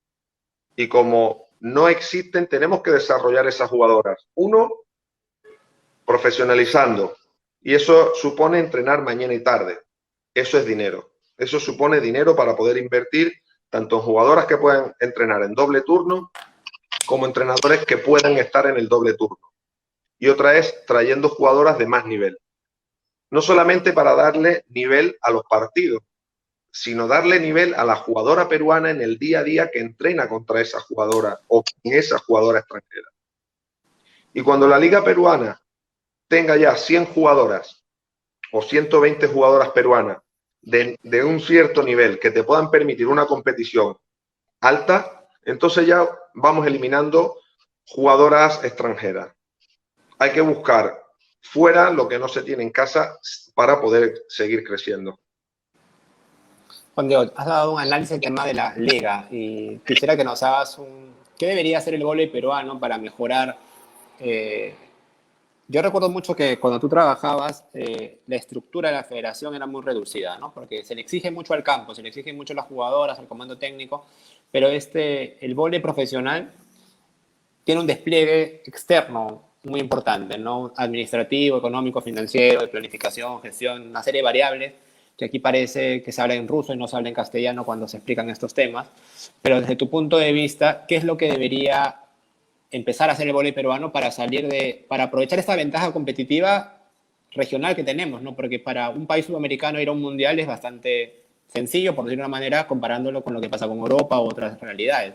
Y como no existen, tenemos que desarrollar esas jugadoras. Uno, profesionalizando. Y eso supone entrenar mañana y tarde. Eso es dinero. Eso supone dinero para poder invertir tanto en jugadoras que puedan entrenar en doble turno como entrenadores que puedan estar en el doble turno. Y otra es trayendo jugadoras de más nivel. No solamente para darle nivel a los partidos, sino darle nivel a la jugadora peruana en el día a día que entrena contra esa jugadora o con esa jugadora extranjera. Y cuando la liga peruana tenga ya 100 jugadoras o 120 jugadoras peruanas de un cierto nivel que te puedan permitir una competición alta, entonces ya vamos eliminando jugadoras extranjeras. Hay que buscar fuera lo que no se tiene en casa para poder seguir creciendo.
Juan Diego, has dado un análisis del tema de la liga y quisiera que nos hagas ¿qué debería hacer el vóley peruano para mejorar? Yo recuerdo mucho que cuando tú trabajabas, la estructura de la federación era muy reducida, ¿no? Porque se le exige mucho al campo, se le exige mucho a las jugadoras, al comando técnico, pero el vóley profesional tiene un despliegue externo muy importante, ¿no? Administrativo, económico, financiero, de planificación, gestión, una serie de variables que aquí parece que se habla en ruso y no se habla en castellano cuando se explican estos temas. Pero desde tu punto de vista, ¿qué es lo que debería empezar a hacer el vóley peruano para para aprovechar esta ventaja competitiva regional que tenemos, ¿no? Porque para un país sudamericano ir a un mundial es bastante sencillo, por decirlo de una manera, comparándolo con lo que pasa con Europa u otras realidades.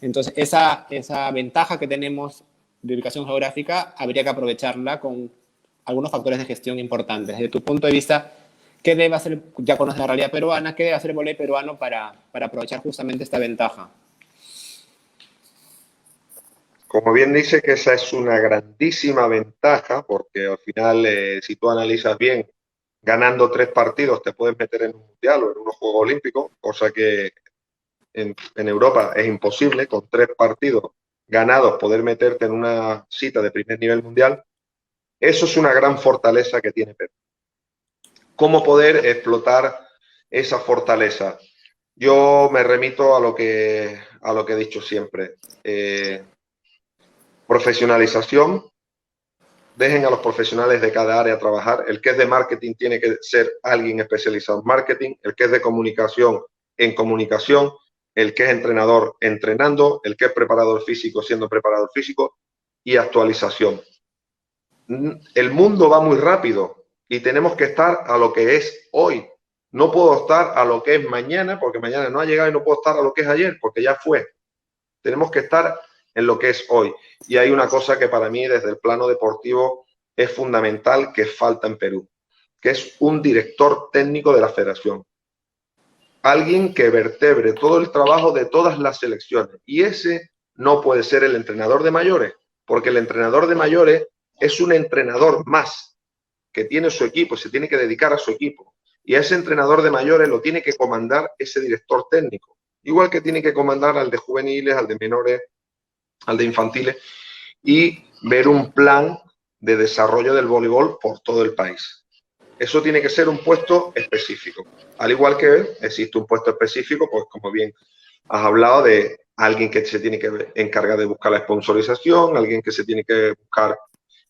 Entonces, esa ventaja que tenemos de ubicación geográfica habría que aprovecharla con algunos factores de gestión importantes. Desde tu punto de vista, ¿qué debe hacer, ya conoces la realidad peruana, qué debe hacer el vóley peruano para aprovechar justamente esta ventaja?
Como bien dice que esa es una grandísima ventaja, porque al final, si tú analizas bien, ganando 3 partidos te puedes meter en un mundial o en unos Juegos Olímpicos, cosa que en Europa es imposible, con 3 partidos ganados poder meterte en una cita de primer nivel mundial. Eso es una gran fortaleza que tiene Perú. ¿Cómo poder explotar esa fortaleza? Yo me remito a lo que he dicho siempre. Profesionalización, dejen a los profesionales de cada área trabajar. El que es de marketing tiene que ser alguien especializado en marketing, el que es de comunicación en comunicación, el que es entrenador entrenando, el que es preparador físico siendo preparador físico, y actualización. El mundo va muy rápido y tenemos que estar a lo que es hoy. No puedo estar a lo que es mañana porque mañana no ha llegado, y no puedo estar a lo que es ayer porque ya fue. Tenemos que estar en lo que es hoy. Y hay una cosa que para mí desde el plano deportivo es fundamental, que falta en Perú, que es un director técnico de la federación. Alguien que vertebre todo el trabajo de todas las selecciones. Y ese no puede ser el entrenador de mayores, porque el entrenador de mayores es un entrenador más que tiene su equipo, se tiene que dedicar a su equipo. Y a ese entrenador de mayores lo tiene que comandar ese director técnico. Igual que tiene que comandar al de juveniles, al de menores, al de infantiles, y ver un plan de desarrollo del voleibol por todo el país. Eso tiene que ser un puesto específico. Al igual que existe un puesto específico, pues como bien has hablado, de alguien que se tiene que encargar de buscar la sponsorización, alguien que se tiene que buscar,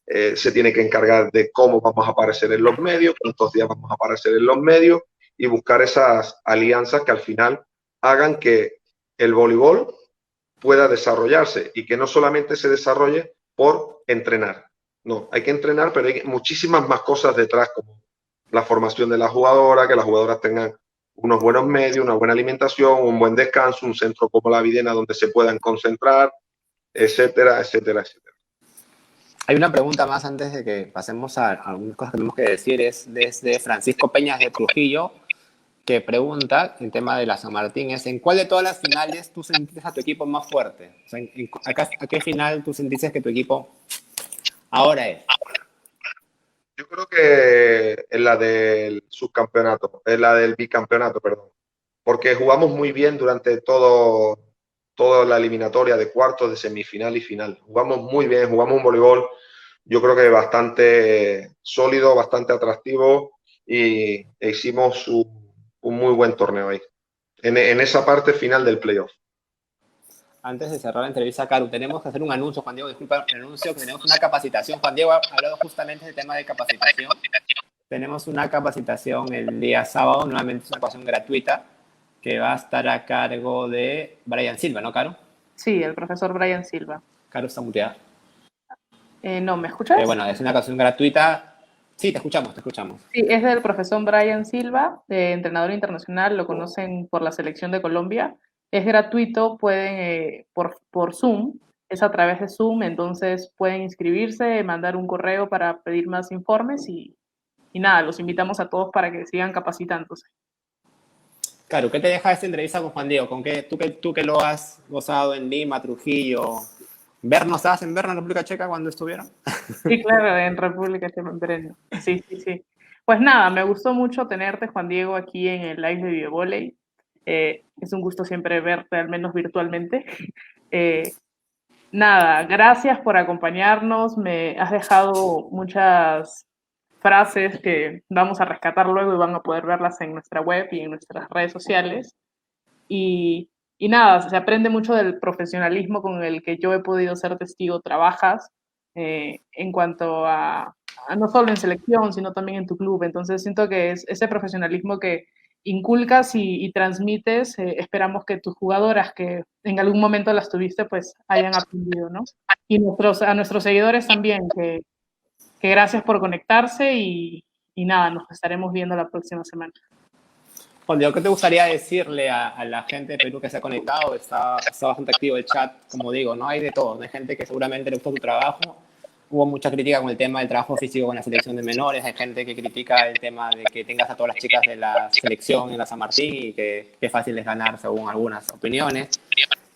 se tiene que encargar de cómo vamos a aparecer en los medios, cuántos días vamos a aparecer en los medios, y buscar esas alianzas que al final hagan que el voleibol pueda desarrollarse y que no solamente se desarrolle por entrenar. No, hay que entrenar, pero hay muchísimas más cosas detrás, como la formación de la jugadora, que las jugadoras tengan unos buenos medios, una buena alimentación, un buen descanso, un centro como la Videna donde se puedan concentrar, etcétera, etcétera, etcétera.
Hay una pregunta más antes de que pasemos a algunas cosas que tenemos que decir. Es desde Francisco Peñas de Trujillo, que pregunta, el tema de la San Martín, es ¿en cuál de todas las finales tú sentiste a tu equipo más fuerte? O sea, ¿a qué final tú sentiste que tu equipo ahora es?
Yo creo que es la del subcampeonato, es la del bicampeonato, perdón, porque jugamos muy bien durante toda la eliminatoria de cuartos, de semifinal y final. Jugamos muy bien, jugamos un voleibol, yo creo que bastante sólido, bastante atractivo, y hicimos un muy buen torneo ahí, en esa parte final del playoff.
Antes de cerrar la entrevista, Caro, tenemos que hacer un anuncio, Juan Diego, disculpa el anuncio, que tenemos una capacitación. Juan Diego ha hablado justamente del tema de capacitación. Tenemos una capacitación el día sábado, nuevamente es una capacitación gratuita, que va a estar a cargo de Brian Silva, ¿no, Caro?
Sí, el profesor Brian Silva.
Caro está muteada.
No, ¿me escuchas?
Bueno, es una capacitación gratuita. Sí, te escuchamos, te escuchamos.
Sí, es del profesor Brian Silva, entrenador internacional, lo conocen por la selección de Colombia. Es gratuito, pueden por Zoom, es a través de Zoom, entonces pueden inscribirse, mandar un correo para pedir más informes y nada, los invitamos a todos para que sigan capacitándose.
Claro, ¿qué te deja esta entrevista con Juan Diego? ¿Con qué, tú que lo has gozado en Lima, Trujillo? ¿Estabas en Berna, en República Checa, cuando estuvieron?
Sí, claro, en República Checa. Sí, sí, sí. Pues nada, me gustó mucho tenerte, Juan Diego, aquí en el live de Videovoley. Es un gusto siempre verte, al menos virtualmente. Eh, Nada, gracias por acompañarnos. Me has dejado muchas frases que vamos a rescatar luego y van a poder verlas en nuestra web y en nuestras redes sociales. Y, y nada, se aprende mucho del profesionalismo con el que yo he podido ser testigo. Trabajas en cuanto a no solo en selección, sino también en tu club. Entonces siento que es ese profesionalismo que inculcas y transmites, esperamos que tus jugadoras que en algún momento las tuviste, pues hayan aprendido, ¿no? Y a nuestros seguidores también, que gracias por conectarse y nada, nos estaremos viendo la próxima semana.
Juan Diego, ¿qué te gustaría decirle a la gente de Perú que se ha conectado? Está bastante activo el chat, como digo, ¿no? Hay de todo. Hay gente que seguramente le gustó tu trabajo. Hubo mucha crítica con el tema del trabajo físico con la selección de menores. Hay gente que critica el tema de que tengas a todas las chicas de la selección en la San Martín y que es fácil es ganar según algunas opiniones.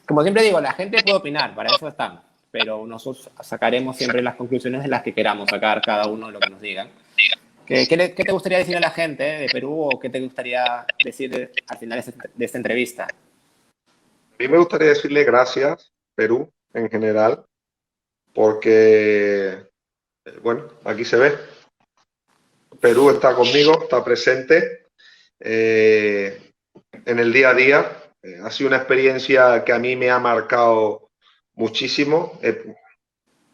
Como siempre digo, la gente puede opinar, para eso están. Pero nosotros sacaremos siempre las conclusiones de las que queramos sacar cada uno de lo que nos digan. ¿Qué te gustaría decir a la gente de Perú o qué te gustaría decir al final de esta entrevista?
A mí me gustaría decirle gracias, Perú, en general, porque, bueno, aquí se ve. Perú está conmigo, está presente en el día a día. Ha sido una experiencia que a mí me ha marcado muchísimo.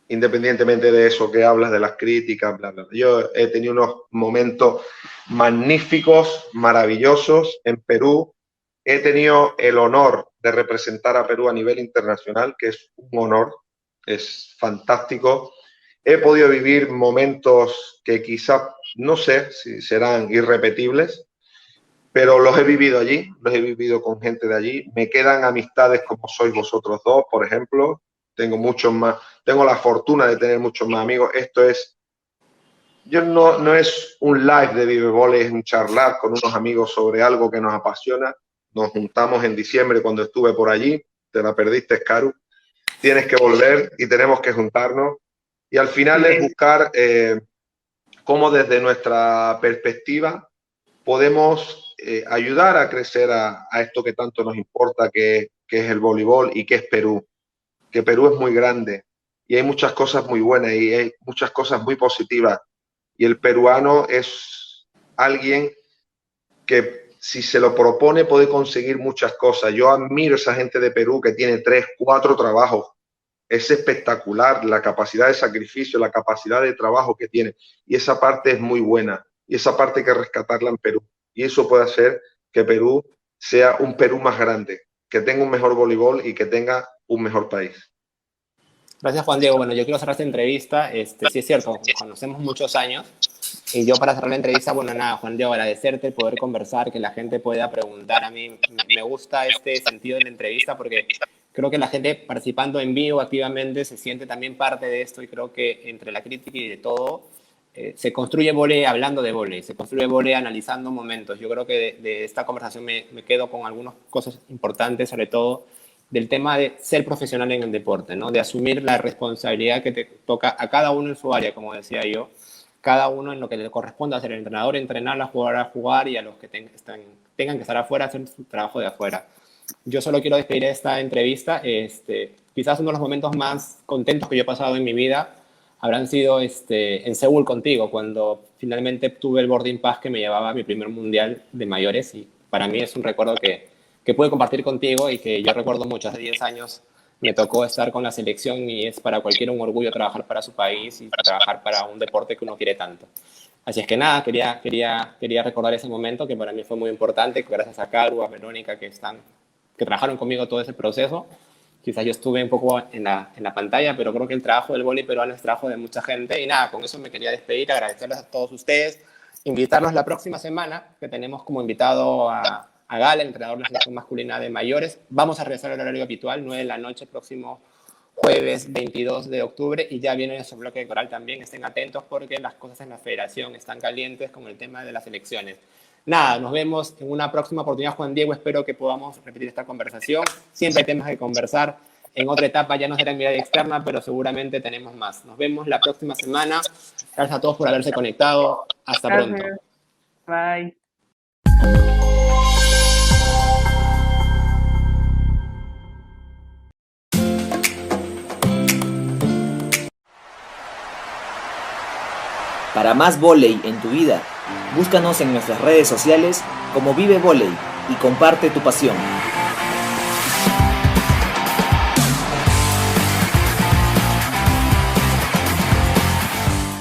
Independientemente de eso que hablas, de las críticas, bla, bla. Yo he tenido unos momentos magníficos, maravillosos en Perú. He tenido el honor de representar a Perú a nivel internacional, que es un honor, es fantástico. He podido vivir momentos que quizás, no sé si serán irrepetibles, pero los he vivido allí, los he vivido con gente de allí. Me quedan amistades como sois vosotros dos, por ejemplo. Tengo muchos más, tengo la fortuna de tener muchos más amigos. Esto es, no es un live de Vivevole, es un charlar con unos amigos sobre algo que nos apasiona. Nos juntamos en diciembre cuando estuve por allí. Te la perdiste, Caru. Tienes que volver y tenemos que juntarnos. Y al final es buscar cómo desde nuestra perspectiva podemos ayudar a crecer a esto que tanto nos importa, que es el voleibol y que es Perú. Que Perú es muy grande y hay muchas cosas muy buenas y hay muchas cosas muy positivas. Y el peruano es alguien que si se lo propone puede conseguir muchas cosas. Yo admiro a esa gente de Perú que tiene 3, 4 trabajos. Es espectacular la capacidad de sacrificio, la capacidad de trabajo que tiene. Y esa parte es muy buena. Y esa parte hay que rescatarla en Perú. Y eso puede hacer que Perú sea un Perú más grande, que tenga un mejor voleibol y que tenga un mejor país.
Gracias, Juan Diego. Bueno, yo quiero cerrar esta entrevista. Sí es cierto, conocemos muchos años. Y yo para cerrar la entrevista, bueno, nada, Juan Diego, agradecerte el poder conversar, que la gente pueda preguntar. A mí me gusta este sentido de la entrevista porque creo que la gente participando en vivo activamente se siente también parte de esto y creo que entre la crítica y de todo se construye vóley hablando de vóley, se construye vóley analizando momentos. Yo creo que de esta conversación me quedo con algunas cosas importantes, sobre todo del tema de ser profesional en el deporte, ¿no? De asumir la responsabilidad que te toca a cada uno en su área, como decía yo, cada uno en lo que le corresponde hacer, el entrenador entrenar, la jugadora a jugar y a los que tengan que estar afuera hacer su trabajo de afuera. Yo solo quiero despedir esta entrevista. Quizás uno de los momentos más contentos que yo he pasado en mi vida habrán sido en Seúl contigo, cuando finalmente tuve el boarding pass que me llevaba a mi primer mundial de mayores y para mí es un recuerdo que pude compartir contigo y que yo recuerdo mucho. Hace 10 años me tocó estar con la selección y es para cualquiera un orgullo trabajar para su país y trabajar para un deporte que uno quiere tanto. Así es que nada, quería recordar ese momento que para mí fue muy importante, gracias a Caru, a Verónica, que trabajaron conmigo todo ese proceso. Quizás yo estuve un poco en la pantalla, pero creo que el trabajo del vóley peruano es trabajo de mucha gente. Y nada, con eso me quería despedir, agradecerles a todos ustedes, invitarlos la próxima semana, que tenemos como invitado a Gala, el entrenador de la selección masculina de mayores. Vamos a regresar al horario habitual, 9 de la noche, próximo jueves 22 de octubre y ya viene su bloque electoral también. Estén atentos porque las cosas en la federación están calientes con el tema de las elecciones. Nada, nos vemos en una próxima oportunidad, Juan Diego. Espero que podamos repetir esta conversación. Siempre hay temas que conversar. En otra etapa ya no será en mirada externa, pero seguramente tenemos más. Nos vemos la próxima semana. Gracias a todos por haberse conectado. Hasta pronto.
Bye.
Para más vóley en tu vida, búscanos en nuestras redes sociales como Vive Vóley y comparte tu pasión.